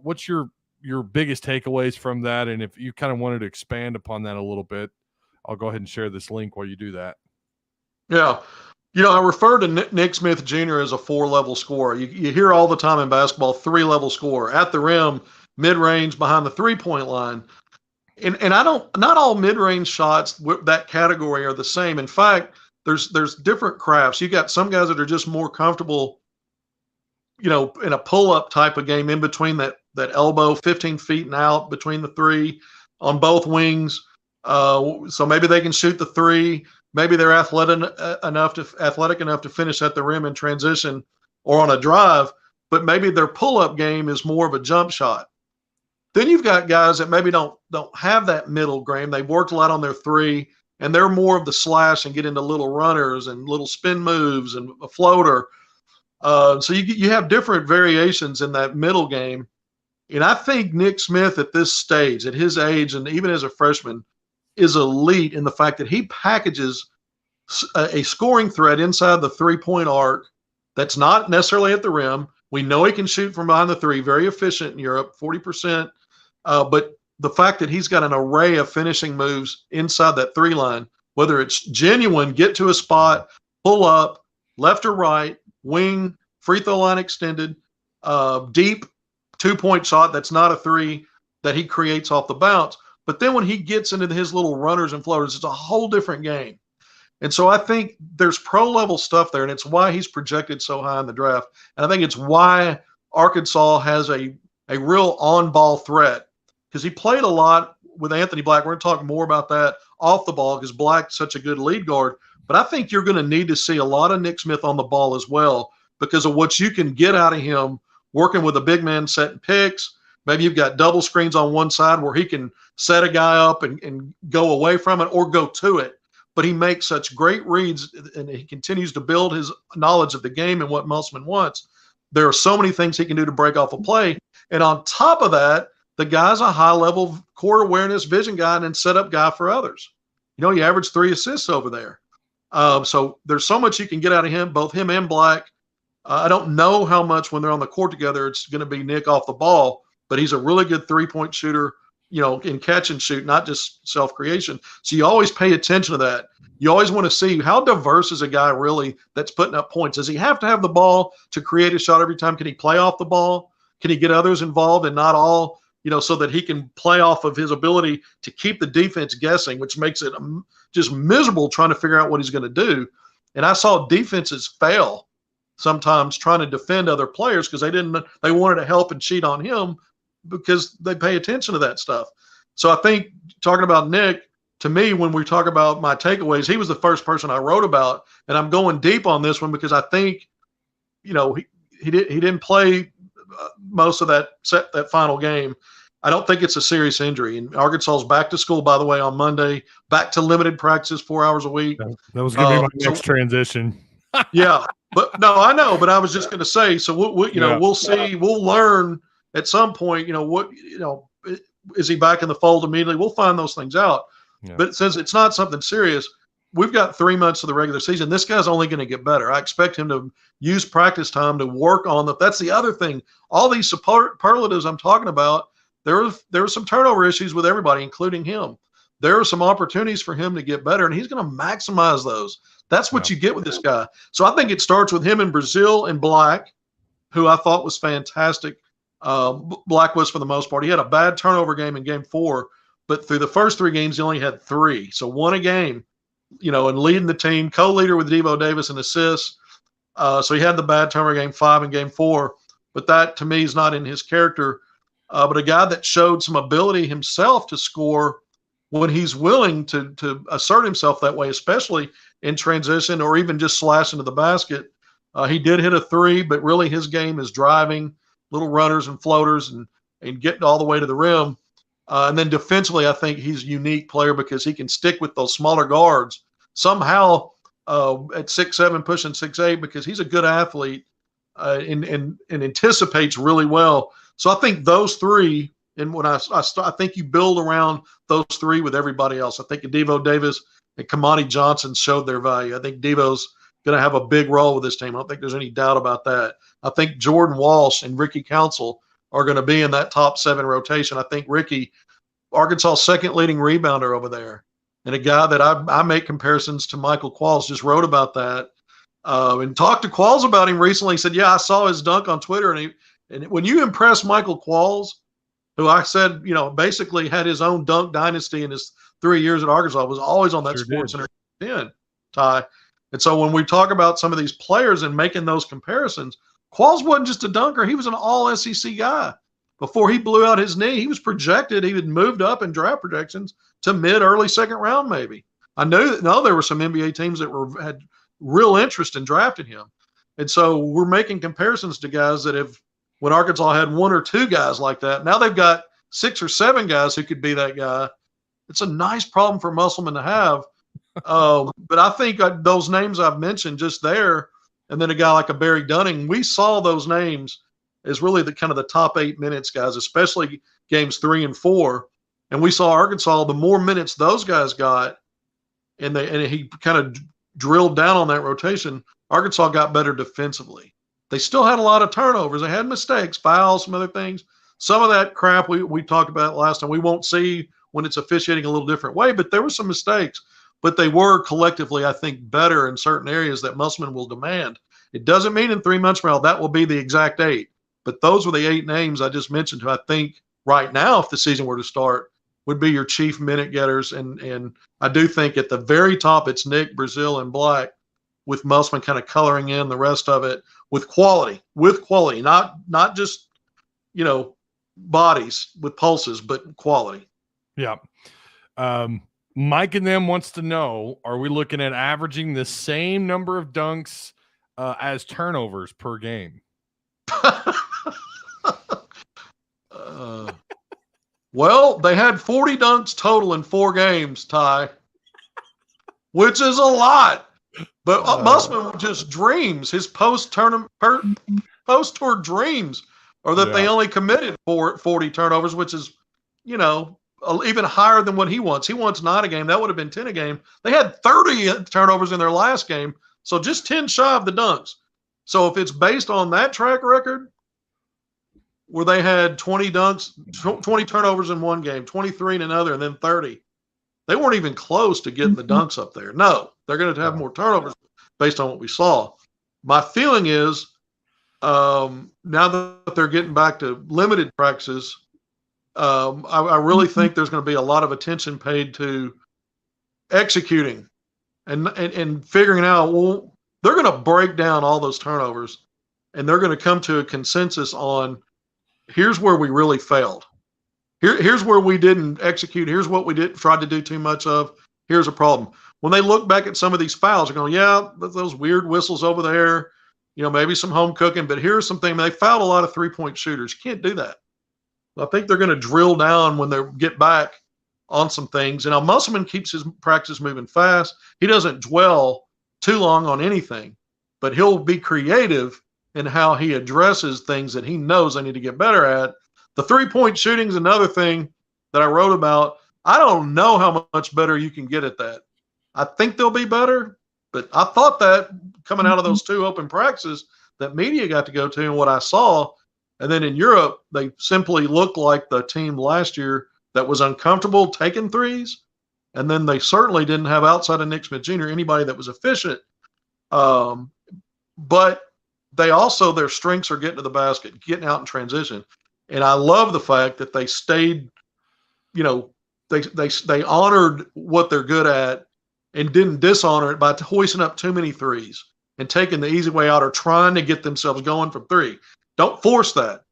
What's your biggest takeaways from that? And if you kind of wanted to expand upon that a little bit, I'll go ahead and share this link while you do that. Yeah. You know, I refer to Nick Smith Jr. as a 4-level scorer. You hear all the time in basketball, 3-level scorer at the rim, mid-range, behind the 3-point line. And not all mid-range shots that category are the same. In fact, there's different crafts. You got some guys that are just more comfortable, you know, in a pull-up type of game in between that elbow, 15 feet and out between the 3 on both wings. So maybe they can shoot the 3. Maybe they're athletic enough to finish at the rim in transition or on a drive, but maybe their pull-up game is more of a jump shot. Then you've got guys that maybe don't have that middle game. They've worked a lot on their 3, and they're more of the slash and get into little runners and little spin moves and a floater. So you have different variations in that middle game. And I think Nick Smith at this stage, at his age, and even as a freshman, is elite in the fact that he packages a scoring threat inside the 3-point arc that's not necessarily at the rim. We know he can shoot from behind the 3, very efficient in Europe, 40%. But the fact that he's got an array of finishing moves inside that 3 line, whether it's genuine, get to a spot, pull up, left or right, wing, free throw line extended, deep 2-point shot that's not a 3 that he creates off the bounce. But then when he gets into his little runners and floaters, it's a whole different game. And so I think there's pro-level stuff there, and it's why he's projected so high in the draft. And I think it's why Arkansas has a real on-ball threat, because he played a lot with Anthony Black. We're going to talk more about that off the ball because Black's such a good lead guard. But I think you're going to need to see a lot of Nick Smith on the ball as well because of what you can get out of him working with a big man setting picks. Maybe you've got double screens on one side where he can set a guy up and go away from it or go to it. But he makes such great reads, and he continues to build his knowledge of the game and what Musselman wants. There are so many things he can do to break off a play. And on top of that, the guy's a high-level core awareness vision guy and set-up guy for others. You know, he averaged 3 assists over there. So there's so much you can get out of him, both him and Black. I don't know how much when they're on the court together it's going to be Nick off the ball, but he's a really good 3-point shooter, you know, in catch and shoot, not just self-creation. So you always pay attention to that. You always want to see how diverse is a guy really that's putting up points. Does he have to have the ball to create a shot every time? Can he play off the ball? Can he get others involved and not all, you know, so that he can play off of his ability to keep the defense guessing, which makes it just miserable trying to figure out what he's going to do. And I saw defenses fail sometimes trying to defend other players because they wanted to help and cheat on him because they pay attention to that stuff. So I think talking about Nick, to me, when we talk about my takeaways, he was the first person I wrote about, and I'm going deep on this one because I think, he didn't play most of that final game. I don't think it's a serious injury. And Arkansas's back to school, by the way, on Monday, back to limited practice 4 hours a week. That was going to be my next transition. Yeah, but no, I know, but I was just going to say, so we'll see, we'll learn at some point, is he back in the fold immediately? We'll find those things out. Yeah. But since it's not something serious, we've got 3 months of the regular season. This guy's only going to get better. I expect him to use practice time to work on that's the other thing. All these superlatives I'm talking about, there were some turnover issues with everybody, including him. There are some opportunities for him to get better, and he's going to maximize those. That's what you get with this guy. So I think it starts with him in Brazil and Black, who I thought was fantastic. Black was for the most part. He had a bad turnover game in game 4, but through the first 3 games, he only had 3. So 1 a game, and leading the team, co-leader with DeVaughn Davis in assists. So he had the bad turnover game 5 and game 4, but that to me is not in his character. But a guy that showed some ability himself to score when he's willing to assert himself that way, especially in transition or even just slash into the basket. He did hit a 3, but really his game is driving, little runners and floaters and getting all the way to the rim. And then defensively, I think he's a unique player because he can stick with those smaller guards somehow at 6'7", pushing 6'8", because he's a good athlete and anticipates really well. So I think those 3, and when I think you build around those 3 with everybody else. I think DeVaughn Davis and Kamani Johnson showed their value. I think Devo's going to have a big role with this team. I don't think there's any doubt about that. I think Jordan Walsh and Ricky Council are going to be in that top 7 rotation. I think Ricky, Arkansas' second leading rebounder over there, and a guy that I make comparisons to Michael Qualls, just wrote about that and talked to Qualls about him recently. He said, yeah, I saw his dunk on Twitter, and when you impress Michael Qualls, who I said, basically had his own dunk dynasty in his 3 years at Arkansas, was always on that SportsCenter 10, Ty. And so when we talk about some of these players and making those comparisons, Qualls wasn't just a dunker. He was an all-SEC guy. Before he blew out his knee, he was projected. He had moved up in draft projections to mid-early second round maybe. I know there were some NBA teams that had real interest in drafting him. And so we're making comparisons to guys that have, when Arkansas had 1 or 2 guys like that, now they've got 6 or 7 guys who could be that guy. It's a nice problem for Musselman to have. But I think those names I've mentioned just there, and then a guy like a Barry Dunning, we saw those names as really the kind of the top 8 minutes guys, especially games 3 and 4. And we saw Arkansas, the more minutes those guys got, and he kind of drilled down on that rotation, Arkansas got better defensively. They still had a lot of turnovers. They had mistakes, fouls, some other things. Some of that crap we talked about last time we won't see when it's officiating a little different way, but there were some mistakes. But they were collectively, I think, better in certain areas that Musselman will demand. It doesn't mean in 3 months from now that will be the exact 8. But those were the 8 names I just mentioned who I think right now, if the season were to start, would be your chief minute getters. And I do think at the very top, it's Nick, Brazil, and Black, with Musselman kind of coloring in the rest of it with quality, not just, bodies with pulses, but quality. Yeah. Mike and them wants to know, are we looking at averaging the same number of dunks as turnovers per game? Well, they had 40 dunks total in 4 games, Ty, which is a lot. But Musselman just dreams. His post-tour dreams are that they only committed 40 turnovers, which is, even higher than what he wants. He wants 9 a game. That would have been 10 a game. They had 30 turnovers in their last game, so just 10 shy of the dunks. So if it's based on that track record, where they had 20 dunks, 20 turnovers in one game, 23 in another, and then 30, they weren't even close to getting the dunks up there. No, they're going to have more turnovers based on what we saw. My feeling is now that they're getting back to limited practices, I really think there's going to be a lot of attention paid to executing and figuring out, well, they're going to break down all those turnovers, and they're going to come to a consensus on here's where we really failed. Here's where we didn't execute. Here's what we didn't try to do too much of. Here's a problem. When they look back at some of these fouls, they're going, yeah, those weird whistles over there, maybe some home cooking, but here's something. They fouled a lot of three-point shooters. You can't do that. I think they're going to drill down when they get back on some things. And now Musselman keeps his practice moving fast. He doesn't dwell too long on anything, but he'll be creative in how he addresses things that he knows they need to get better at. The three-point shooting is another thing that I wrote about. I don't know how much better you can get at that. I think they'll be better, but I thought that coming out of those 2 open practices that media got to go to and what I saw, and then in Europe, they simply looked like the team last year that was uncomfortable taking threes, and then they certainly didn't have, outside of Nick Smith Jr., anybody that was efficient. But they also, their strengths are getting to the basket, getting out in transition. And I love the fact that they stayed, they honored what they're good at and didn't dishonor it by hoisting up too many threes and taking the easy way out or trying to get themselves going from 3. Don't force that.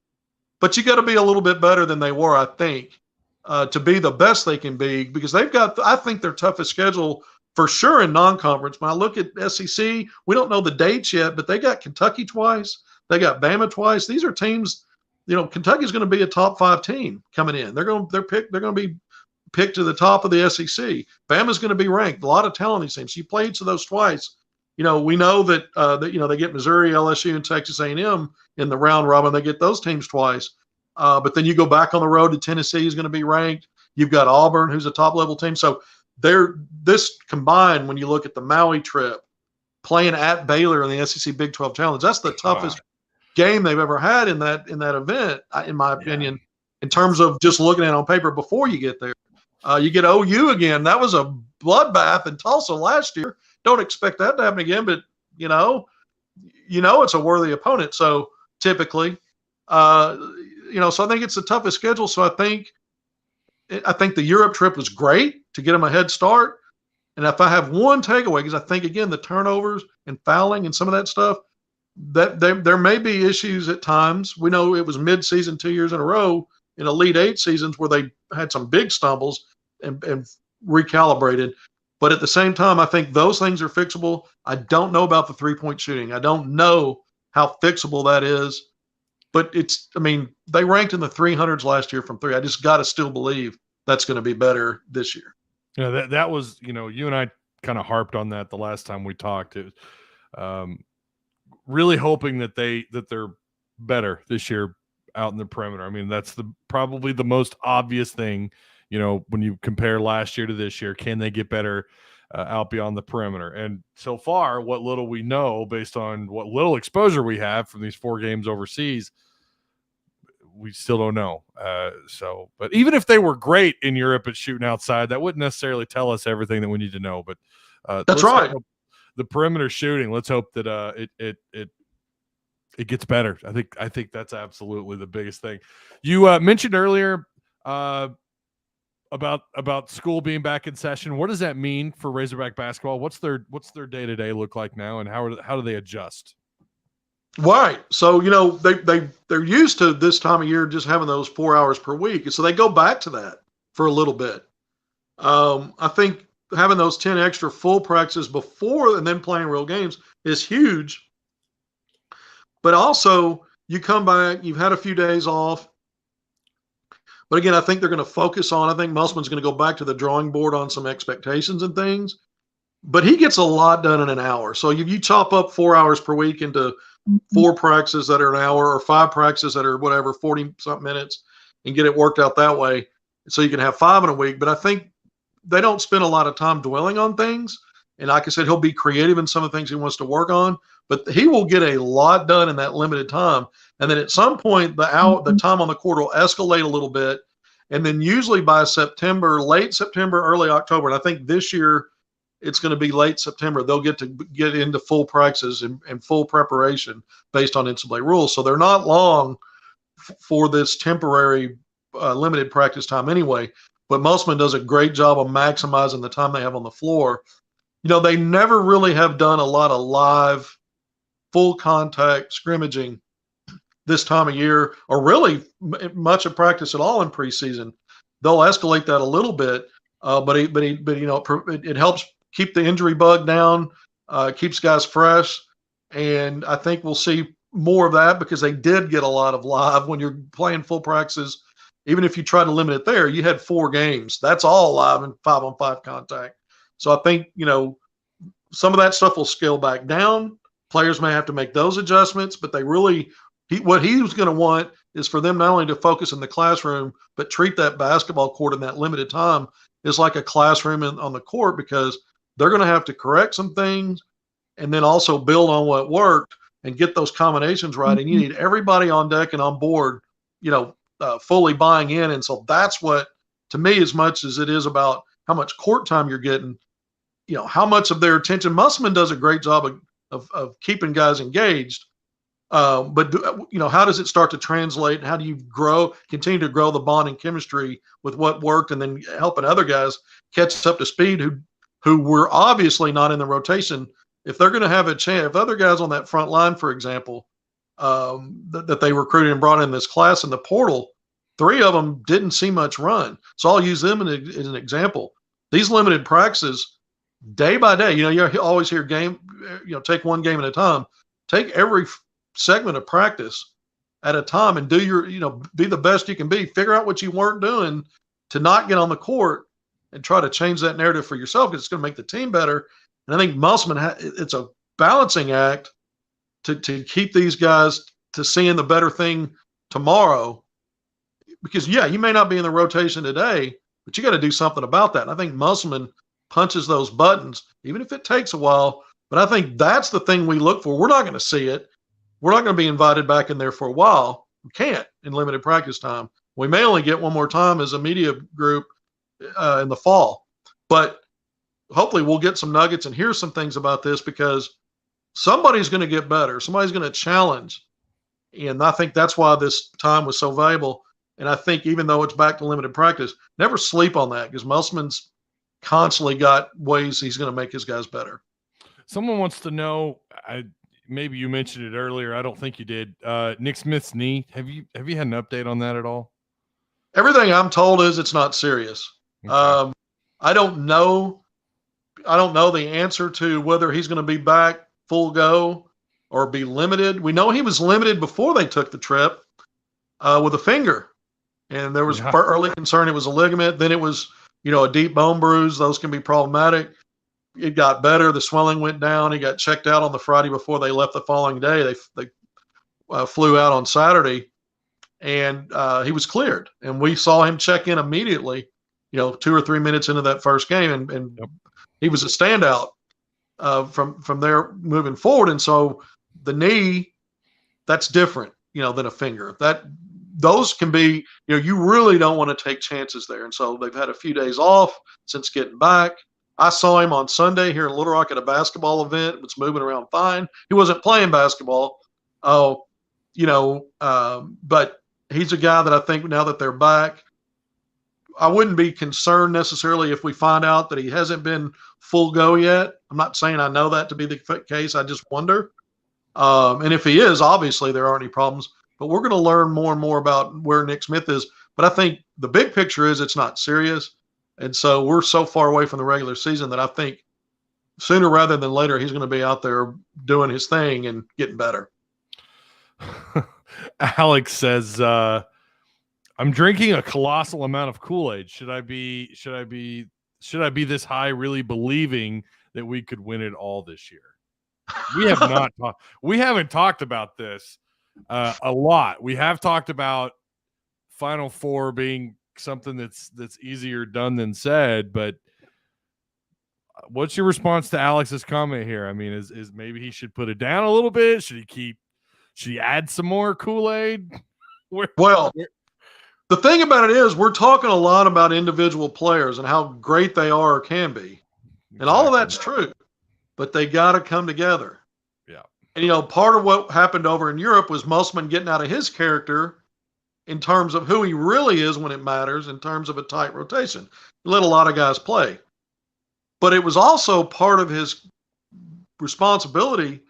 But you got to be a little bit better than they were, I think, to be the best they can be, because they've got, I think, their toughest schedule for sure in non-conference. When I look at SEC, we don't know the dates yet, but they got Kentucky twice. They got Bama twice. These are teams, Kentucky's going to be a top 5 team coming in. They're going to be picked to the top of the SEC. Bama's going to be ranked. A lot of talent in these teams. You play each of those twice. We know that they get Missouri, LSU, and Texas A&M in the round robin. They get those teams twice. But then you go back on the road to Tennessee is going to be ranked. You've got Auburn, who's a top level team. So this combined, when you look at the Maui trip, playing at Baylor in the SEC Big 12 Challenge, that's the toughest game they've ever had in that event, in my opinion, in terms of just looking at it on paper before you get there. You get OU again. That was a bloodbath in Tulsa last year. Don't expect that to happen again, but it's a worthy opponent. So typically, so I think it's the toughest schedule. So I think the Europe trip was great to get them a head start. And if I have one takeaway, because I think, again, the turnovers and fouling and some of that stuff, that there may be issues at times. We know it was mid-season 2 years in a row in Elite 8 seasons where they had some big stumbles and recalibrated. But at the same time, I think those things are fixable. I don't know about the three-point shooting. I don't know how fixable that is. But they ranked in the 300s last year from 3. I just got to still believe that's going to be better this year. Yeah, that was, you and I kind of harped on that the last time we talked. It was, really hoping that they're better this year out in the perimeter. That's probably the most obvious thing, when you compare last year to this year. Can they get better out beyond the perimeter? And so far, what little we know, based on what little exposure we have from these 4 games overseas, we still don't know. But even if they were great in Europe at shooting outside, that wouldn't necessarily tell us everything that we need to know. But that's right. The perimeter shooting, let's hope that it gets better. I think that's absolutely the biggest thing. You mentioned earlier about school being back in session. What does that mean for Razorback basketball? What's their day-to-day look like now, and how do they adjust? Right. So, they're used to this time of year just having those 4 hours per week. So they go back to that for a little bit. I think having those 10 extra full practices before and then playing real games is huge. But also, you come back, you've had a few days off. But again, I think they're going to focus on, I think Musselman's going to go back to the drawing board on some expectations and things. But he gets a lot done in an hour. So you chop up 4 hours per week into 4 practices that are an hour, or 5 practices that are 40-something minutes, and get it worked out that way. So you can have 5 in a week. But I think they don't spend a lot of time dwelling on things. And like I said, he'll be creative in some of the things he wants to work on, but he will get a lot done in that limited time. And then at some point, the time on the court will escalate a little bit. And then usually by September, late September, early October, and I think this year it's going to be late September, they'll get into full practices and full preparation based on NCAA rules. So they're not long for this temporary limited practice time anyway. But Musselman does a great job of maximizing the time they have on the floor. They never really have done a lot of live, full contact scrimmaging this time of year, or really much of practice at all in preseason. They'll escalate that a little bit, but it helps keep the injury bug down, keeps guys fresh, and I think we'll see more of that because they did get a lot of live when you're playing full practices. Even if you try to limit it there, you had 4 games. That's all live and 5-on-5 contact. So I think, some of that stuff will scale back down. Players may have to make those adjustments, but what he was going to want is for them not only to focus in the classroom, but treat that basketball court in that limited time is like a classroom on the court, because they're going to have to correct some things and then also build on what worked and get those combinations right. And you need everybody on deck and on board, fully buying in. And so that's what, to me, as much as it is about how much court time you're getting, how much of their attention. Musselman does a great job of keeping guys engaged. But how does it start to translate, and how do you continue to grow the bond and chemistry with what worked, and then helping other guys catch up to speed who were obviously not in the rotation. If they're going to have a chance, if other guys on that front line, for example, that they recruited and brought in this class in the portal, 3 of them didn't see much run. So I'll use them as an example. These limited practices, day by day, you always hear take one game at a time. Take every segment of practice at a time and do be the best you can be. Figure out what you weren't doing to not get on the court and try to change that narrative for yourself, because it's going to make the team better. And I think Musselman, it's a balancing act to keep these guys to seeing the better thing tomorrow. Because, you may not be in the rotation today, but you got to do something about that. And I think Musselman punches those buttons, even if it takes a while. But I think that's the thing we look for. We're not going to see it. We're not going to be invited back in there for a while. We can't in limited practice time. We may only get one more time as a media group in the fall. But hopefully we'll get some nuggets and hear some things about this, because somebody's going to get better. Somebody's going to challenge. And I think that's why this time was so valuable. And I think even though it's back to limited practice, never sleep on that, because Musselman's constantly got ways he's going to make his guys better. Someone wants to know, maybe you mentioned it earlier, I don't think you did, Nick Smith's knee. Have you had an update on that at all? Everything I'm told is it's not serious. Okay. I don't know the answer to whether he's going to be back full go or be limited. We know he was limited before they took the trip with a finger, and there was early concern it was a ligament. Then it was, a deep bone bruise. Those can be problematic. It got better. The swelling went down. He got checked out on the Friday before they left the following day. They flew out on Saturday, and he was cleared. And we saw him check in immediately, 2 or 3 minutes into that first game, and he was a standout from there moving forward. And so the knee, that's different, than a finger. Those can be, you really don't want to take chances there. And so they've had a few days off since getting back. I saw him on Sunday here in Little Rock at a basketball event. It was moving around fine. He wasn't playing basketball. But he's a guy that I think now that they're back, I wouldn't be concerned necessarily if we find out that he hasn't been full go yet. I'm not saying I know that to be the case. I just wonder. And if he is, obviously there aren't any problems. But we're going to learn more and more about where Nick Smith is. But I think the big picture is it's not serious. And so we're so far away from the regular season that I think sooner rather than later he's going to be out there doing his thing and getting better. Alex says, I'm drinking a colossal amount of Kool-Aid. Should I be this high, really believing that we could win it all this year? We haven't talked about this a lot. We have talked about Final Four being something that's easier done than said, but what's your response to Alex's comment here? I mean, is maybe he should put it down a little bit? Should he add some more Kool-Aid? The thing about it is we're talking a lot about individual players and how great they are or can be. And all of that's true, but they got to come together. Yeah. And, part of what happened over in Europe was Musselman getting out of his character in terms of who he really is when it matters, in terms of a tight rotation. He let a lot of guys play. But it was also part of his responsibility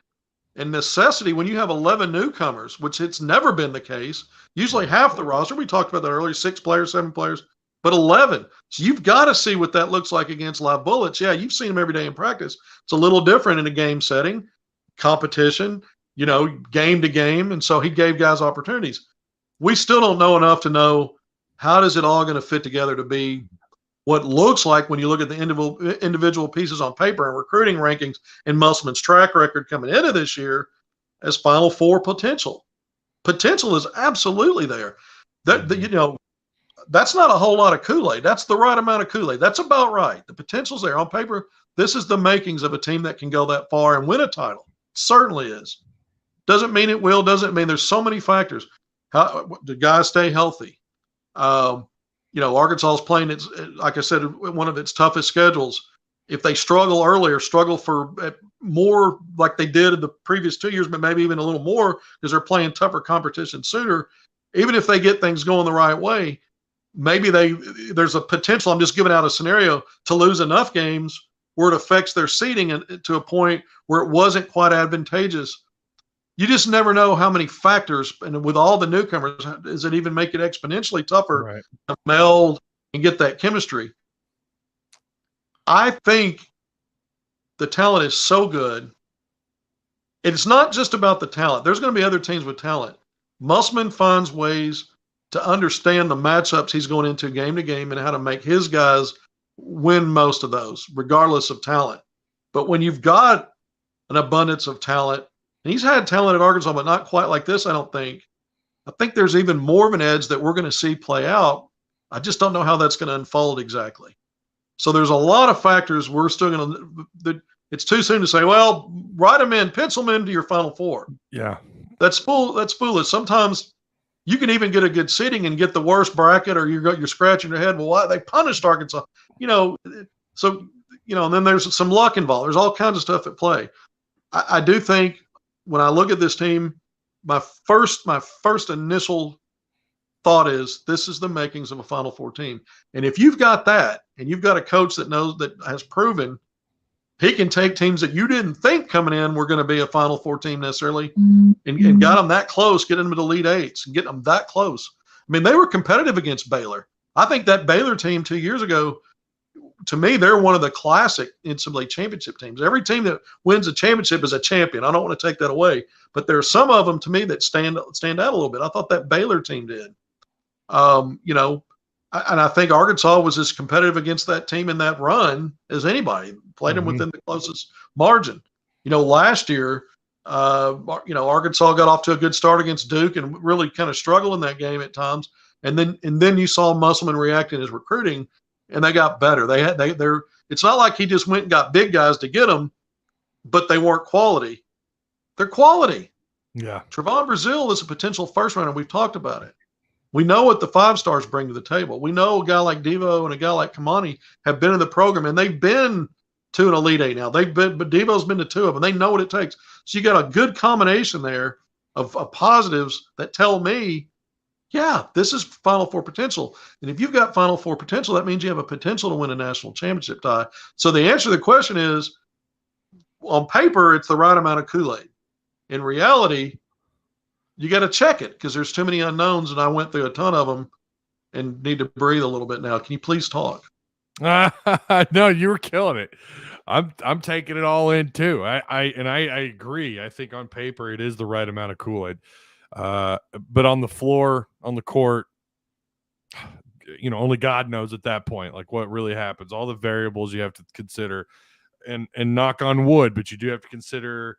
And necessity, when you have 11 newcomers, which it's never been the case, usually half the roster, we talked about that earlier, 6 players, 7 players, but 11. So you've got to see what that looks like against live bullets. Yeah, you've seen them every day in practice. It's a little different in a game setting, competition, game to game. And so he gave guys opportunities. We still don't know enough to know how does it all going to fit together to be what looks like when you look at the individual pieces on paper and recruiting rankings and Musselman's track record coming into this year as Final Four potential. Potential is absolutely there. That's not a whole lot of Kool-Aid. That's the right amount of Kool-Aid. That's about right. The potential's there. On paper, this is the makings of a team that can go that far and win a title. Certainly is. Doesn't mean it will. Doesn't mean there's so many factors. How do guys stay healthy? Arkansas is playing, it's like I said, one of its toughest schedules. If they struggle early or struggle for more like they did in the previous 2 years, but maybe even a little more because they're playing tougher competition sooner, even if they get things going the right way, maybe there's a potential, I'm just giving out a scenario, to lose enough games where it affects their seeding to a point where it wasn't quite advantageous. You just never know how many factors, and with all the newcomers, does it even make it exponentially tougher to meld and get that chemistry? I think the talent is so good. It's not just about the talent. There's going to be other teams with talent. Musselman finds ways to understand the matchups he's going into game to game and how to make his guys win most of those, regardless of talent. But when you've got an abundance of talent, and he's had talent at Arkansas, but not quite like this, I don't think. I think there's even more of an edge that we're going to see play out. I just don't know how that's going to unfold exactly. So there's a lot of factors we're still going to – it's too soon to say, well, write them in, pencil them into your Final Four. Yeah. That's foolish. Sometimes you can even get a good seeding and get the worst bracket, or you're scratching your head, well, why they punished Arkansas? And then there's some luck involved. There's all kinds of stuff at play. I do think – when I look at this team, my first initial thought is this is the makings of a Final Four team. And if you've got that, and you've got a coach that has proven he can take teams that you didn't think coming in were going to be a Final Four team necessarily, and got them that close, get them to the Elite Eights, and get them that close. I mean, they were competitive against Baylor. I think that Baylor team 2 years ago, to me, they're one of the classic NCAA championship teams. Every team that wins a championship is a champion. I don't want to take that away, but there are some of them to me that stand out a little bit. I thought that Baylor team did. And I think Arkansas was as competitive against that team in that run as anybody. Played them within the closest margin. Last year, Arkansas got off to a good start against Duke and really kind of struggled in that game at times. And then you saw Musselman react in his recruiting. And they got better. It's not like he just went and got big guys to get them, but they weren't quality. They're quality. Yeah. Trevon Brazile is a potential first runner. We've talked about it. We know what the 5 stars bring to the table. We know a guy like Devo and a guy like Kamani have been in the program, and they've been to an Elite Eight now. But Devo's been to 2 of them. They know what it takes. So you got a good combination there of positives that tell me, yeah, this is Final Four potential. And if you've got Final Four potential, that means you have a potential to win a national championship tie. So the answer to the question is, on paper, it's the right amount of Kool-Aid. In reality, you got to check it because there's too many unknowns, and I went through a ton of them and need to breathe a little bit now. Can you please talk? No, you were killing it. I'm taking it all in too. I agree. I think on paper it is the right amount of Kool-Aid. But on the floor, on the court, only God knows at that point, like what really happens, all the variables you have to consider, and knock on wood, but you do have to consider,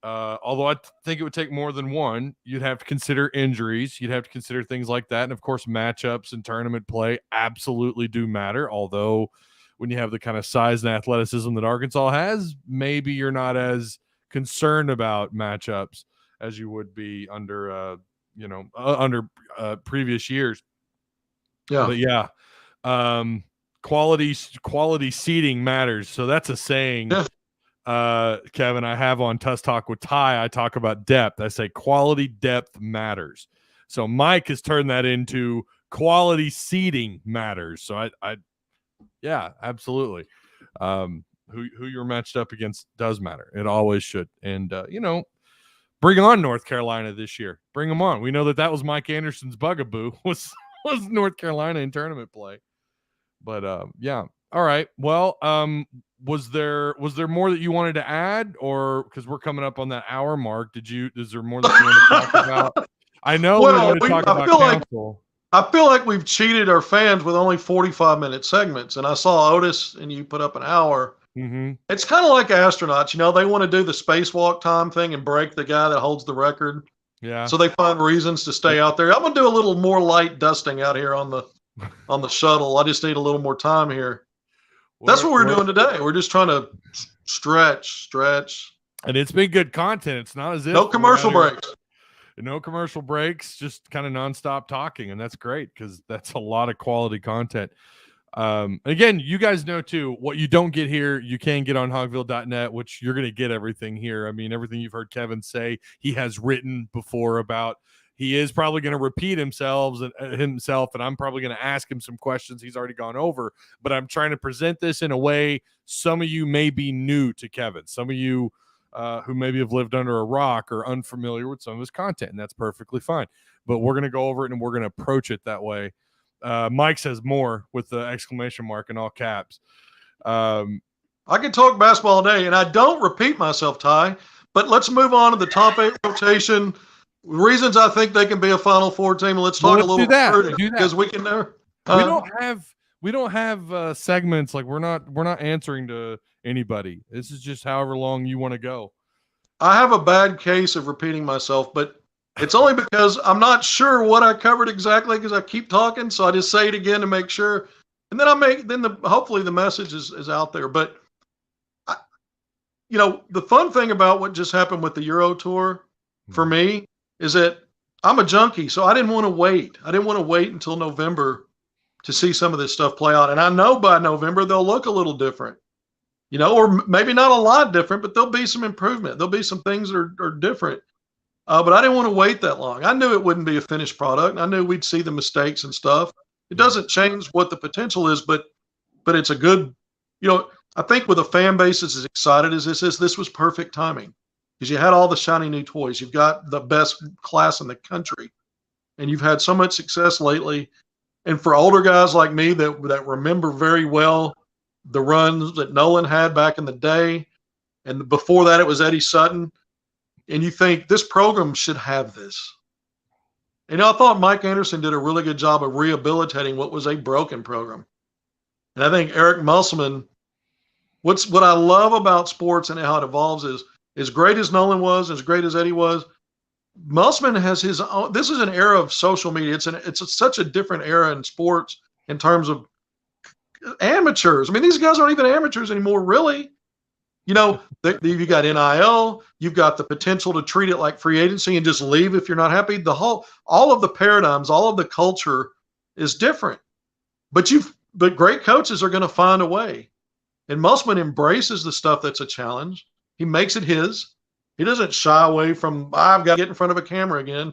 although I think it would take more than one, you'd have to consider injuries. You'd have to consider things like that. And of course, matchups and tournament play absolutely do matter. Although when you have the kind of size and athleticism that Arkansas has, maybe you're not as concerned about matchups as you would be under previous years. Yeah. But yeah, quality seating matters. So that's a saying, Kevin, I have on Tuss Talk with Ty. I talk about depth. I say quality depth matters. So Mike has turned that into quality seating matters. So yeah, absolutely. Who you're matched up against does matter. It always should. And, bring on North Carolina this year. Bring them on. We know that was Mike Anderson's bugaboo was North Carolina in tournament play. But yeah. All right. Well, was there more that you wanted to add, or because we're coming up on that hour mark? Is there more that you want to talk about? I know we want to talk about council. I feel like we've cheated our fans with only 45-minute segments, and I saw Otis and you put up an hour. Mm-hmm. It's kind of like astronauts. They want to do the spacewalk time thing and break the guy that holds the record. Yeah. So they find reasons to stay out there. I'm gonna do a little more light dusting out here on the shuttle. I just need a little more time here. That's what we're doing today. We're just trying to stretch. And it's been good content. It's not as if no commercial breaks. No commercial breaks, just kind of nonstop talking. And that's great because that's a lot of quality content. Again, you guys know too, what you don't get here, you can get on hogville.net, which you're going to get everything here. I mean, everything you've heard Kevin say, he has written before about. He is probably going to repeat himself, and I'm probably going to ask him some questions he's already gone over. But I'm trying to present this in a way some of you may be new to Kevin. Some of you who maybe have lived under a rock or unfamiliar with some of his content, and that's perfectly fine. But we're going to go over it, and we're going to approach it that way. Mike says more with the exclamation mark in all caps. I can talk basketball all day, and I don't repeat myself, Ty, but let's move on to the top 8 rotation. Reasons I think they can be a Final Four team. Let's talk a little recruiting because we can never. We don't have segments like we're not answering to anybody. This is just however long you want to go. I have a bad case of repeating myself, but it's only because I'm not sure what I covered exactly because I keep talking. So I just say it again to make sure, and then hopefully the message is out there. But the fun thing about what just happened with the Euro Tour for me is that I'm a junkie, so I didn't want to wait. I didn't want to wait until November to see some of this stuff play out. And I know by November they'll look a little different, or maybe not a lot different, but there'll be some improvement. There'll be some things that are different. But I didn't want to wait that long. I knew it wouldn't be a finished product. I knew we'd see the mistakes and stuff. It doesn't change what the potential is, but it's a good, I think with a fan base as excited as this is, this was perfect timing. Because you had all the shiny new toys. You've got the best class in the country. And you've had so much success lately. And for older guys like me that remember very well the runs that Nolan had back in the day, and before that it was Eddie Sutton, and you think this program should have this. I thought Mike Anderson did a really good job of rehabilitating what was a broken program. And I think Eric Musselman, what I love about sports and how it evolves is, as great as Nolan was, as great as Eddie was, Musselman has his own. This is an era of social media. It's such a different era in sports in terms of amateurs. I mean, these guys aren't even amateurs anymore, really. You've got NIL. You've got the potential to treat it like free agency and just leave if you're not happy. All of the paradigms, all of the culture is different. But great coaches are going to find a way. And Musselman embraces the stuff that's a challenge. He makes it his. He doesn't shy away from, I've got to get in front of a camera again.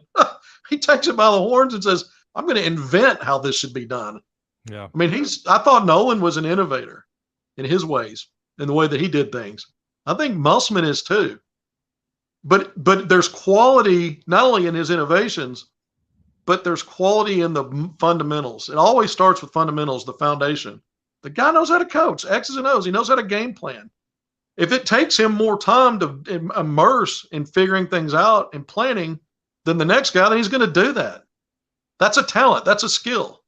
He takes it by the horns and says, I'm going to invent how this should be done. Yeah. I mean, I thought Nolan was an innovator in his ways, in the way that he did things. I think Musselman is too. But there's quality, not only in his innovations, but there's quality in the fundamentals. It always starts with fundamentals, the foundation. The guy knows how to coach, X's and O's. He knows how to game plan. If it takes him more time to immerse in figuring things out and planning than the next guy, then he's going to do that. That's a talent. That's a skill.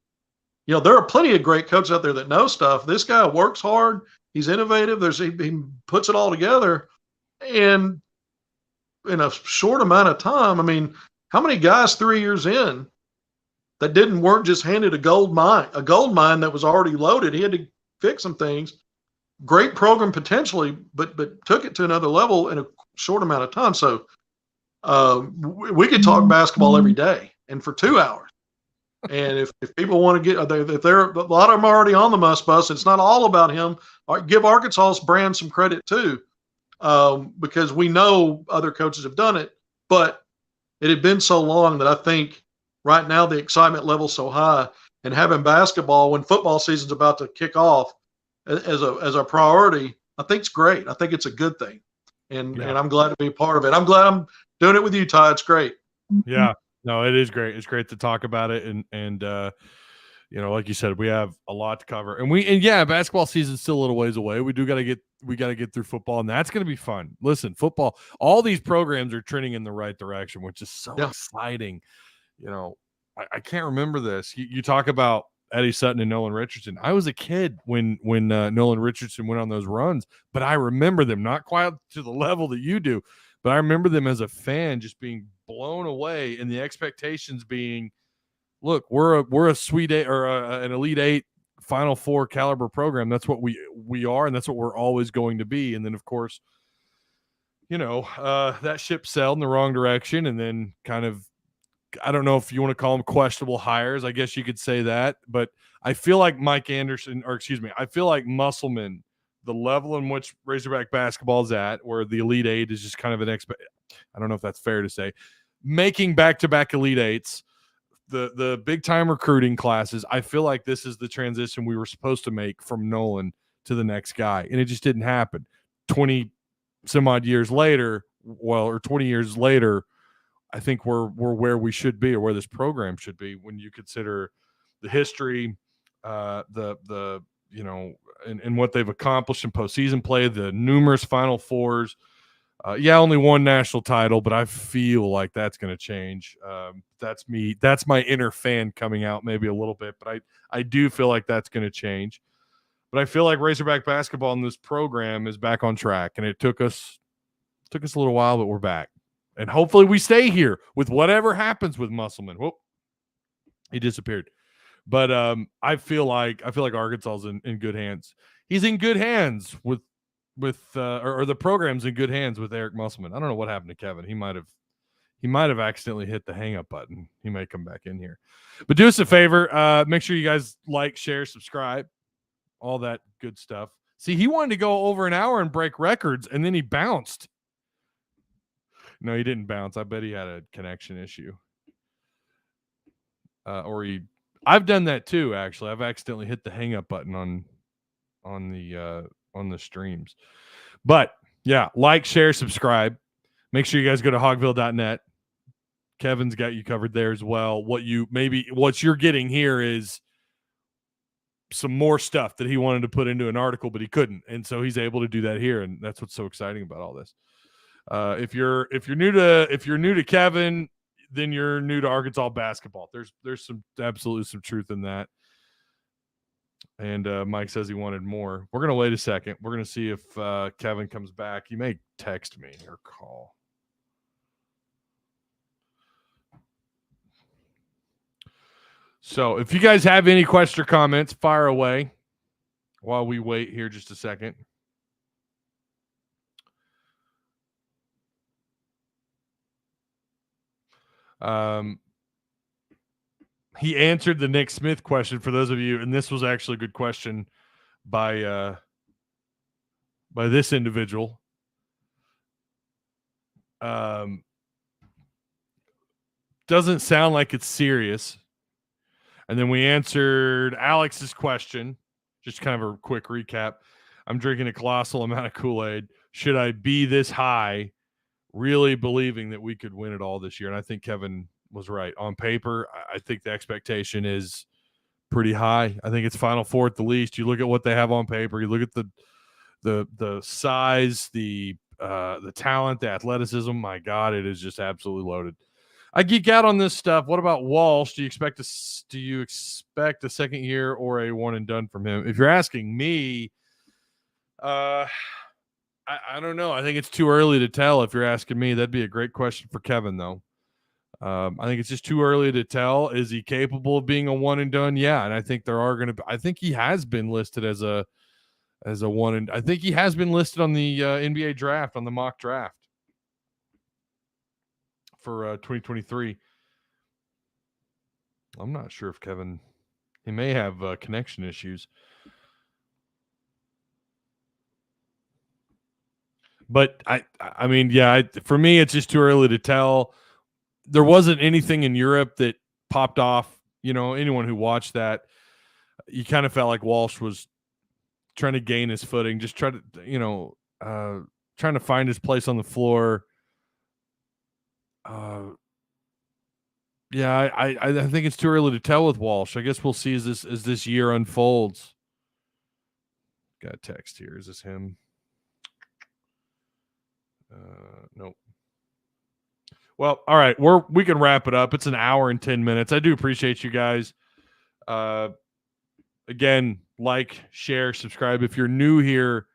There are plenty of great coaches out there that know stuff. This guy works hard. He's innovative. He puts it all together. And in a short amount of time, I mean, how many guys 3 years in that weren't just handed a gold mine that was already loaded? He had to fix some things. Great program potentially, but took it to another level in a short amount of time. So we could talk basketball every day and for 2 hours. And if people want to if they're a lot of them are already on the Muss Bus, it's not all about him. Give Arkansas's brand some credit too, because we know other coaches have done it. But it had been so long that I think right now the excitement level's so high, and having basketball when football season's about to kick off as a priority, I think it's great. I think it's a good thing, and I'm glad to be a part of it. I'm glad I'm doing it with you, Ty. It's great. Yeah, no, it is great. It's great to talk about it, and like you said, we have a lot to cover, and basketball season's still a little ways away. We got to get through football, and that's going to be fun. Listen, football, all these programs are trending in the right direction, which is so exciting. I can't remember this. You talk about Eddie Sutton and Nolan Richardson. I was a kid when Nolan Richardson went on those runs, but I remember them, not quite to the level that you do, but I remember them as a fan just being blown away, and the expectations being, look, we're a Sweet Eight or an Elite Eight, Final Four caliber program. That's what we are, and that's what we're always going to be. And then, of course, that ship sailed in the wrong direction, and then kind of, I don't know if you want to call them questionable hires. I guess you could say that, but I feel like I feel like Musselman, the level in which Razorback basketball is at, where the Elite Eight is just kind of I don't know if that's fair to say, making back-to-back Elite Eights, the big-time recruiting classes. I feel like this is the transition we were supposed to make from Nolan to the next guy, and it just didn't happen. 20 some odd years later, or 20 years later, I think we're where we should be, or where this program should be, when you consider the history, and what they've accomplished in postseason play, the numerous Final Fours. Only one national title, but I feel like that's going to change. That's me. That's my inner fan coming out maybe a little bit, but I do feel like that's going to change. But I feel like Razorback basketball in this program is back on track, and it took us a little while, but we're back. And hopefully we stay here with whatever happens with Musselman. Whoop, he disappeared. But I feel like Arkansas is in good hands. He's in good hands with the program's in good hands with Eric Musselman. I don't know what happened to Kevin. He might have accidentally hit the hang up button. He may come back in here. But do us a favor. Make sure you guys like, share, subscribe, all that good stuff. See, he wanted to go over an hour and break records, and then he bounced. No, he didn't bounce. I bet he had a connection issue. I've done that too, actually. I've accidentally hit the hang up button on the streams. But yeah, like, share, subscribe. Make sure you guys go to hogville.net. Kevin's got you covered there as well. What you're getting here is some more stuff that he wanted to put into an article, but he couldn't. And so he's able to do that here. And that's what's so exciting about all this. If you're new to Kevin, then you're new to Arkansas basketball. There's absolutely some truth in that. And Mike says he wanted more. We're gonna wait a second. We're gonna see if Kevin comes back. He may text me or call. So if you guys have any questions or comments, fire away while we wait here just a second. He answered the Nick Smith question for those of you, and this was actually a good question by this individual. Doesn't sound like it's serious. And then we answered Alex's question, just kind of a quick recap. I'm drinking a colossal amount of Kool-Aid. Should I be this high, really believing that we could win it all this year? And I think Kevin was right. On paper, I think the expectation is pretty high. I think it's Final Four at the least. You look at what they have on paper. You look at the size, the talent, the athleticism. My God, it is just absolutely loaded. I geek out on this stuff. What about Walsh? Do you expect a second year or a one and done from him? If you're asking me, I don't know. I think it's too early to tell. If you're asking me, that'd be a great question for Kevin, though. I think it's just too early to tell. Is he capable of being a one and done? Yeah, and I think I think he has been listed as a one, and I think he has been listed on the NBA draft, on the mock draft for 2023. I'm not sure if Kevin, he may have connection issues. But I mean, yeah, for me, it's just too early to tell. There wasn't anything in Europe that popped off. Anyone who watched that, you kind of felt like Walsh was trying to gain his footing, just trying to find his place on the floor. Yeah, I think it's too early to tell with Walsh. I guess we'll see as this year unfolds. Got a text here. Is this him? Nope. Well, all right. We can wrap it up. It's an hour and 10 minutes. I do appreciate you guys. Again, like, share, subscribe. If you're new here,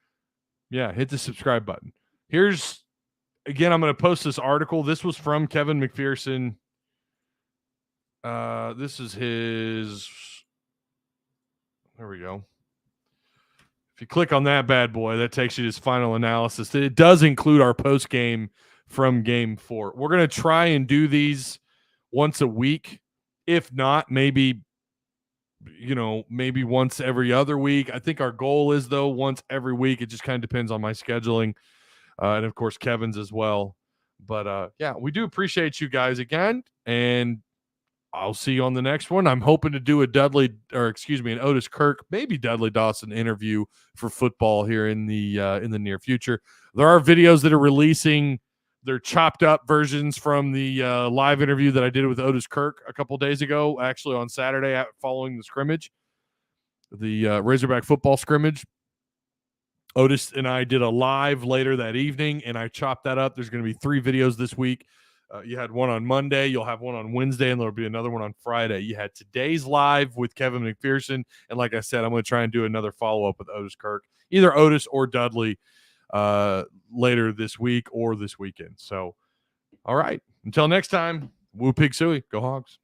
hit the subscribe button. Again, I'm going to post this article. This was from Kevin McPherson. This is his. There we go. If you click on that bad boy, that takes you to his final analysis. It does include our post game from Game 4. We're going to try and do these once a week. If not, maybe once every other week. I think our goal is, though, once every week. It just kind of depends on my scheduling, and of course Kevin's as well. But we do appreciate you guys again, and I'll see you on the next one. I'm hoping to do an Otis Kirk, maybe Dudley Dawson interview for football here in the near future. There are videos that are releasing. They're chopped up versions from the live interview that I did with Otis Kirk a couple days ago, actually on Saturday following the scrimmage, the Razorback football scrimmage. Otis and I did a live later that evening, and I chopped that up. There's going to be 3 videos this week. You had one on Monday, you'll have one on Wednesday, and there'll be another one on Friday. You had today's live with Kevin McPherson, and like I said, I'm going to try and do another follow-up with Otis Kirk, either Otis or Dudley, later this week or this weekend. So, all right. Until next time, Woo Pig Suey. Go Hogs.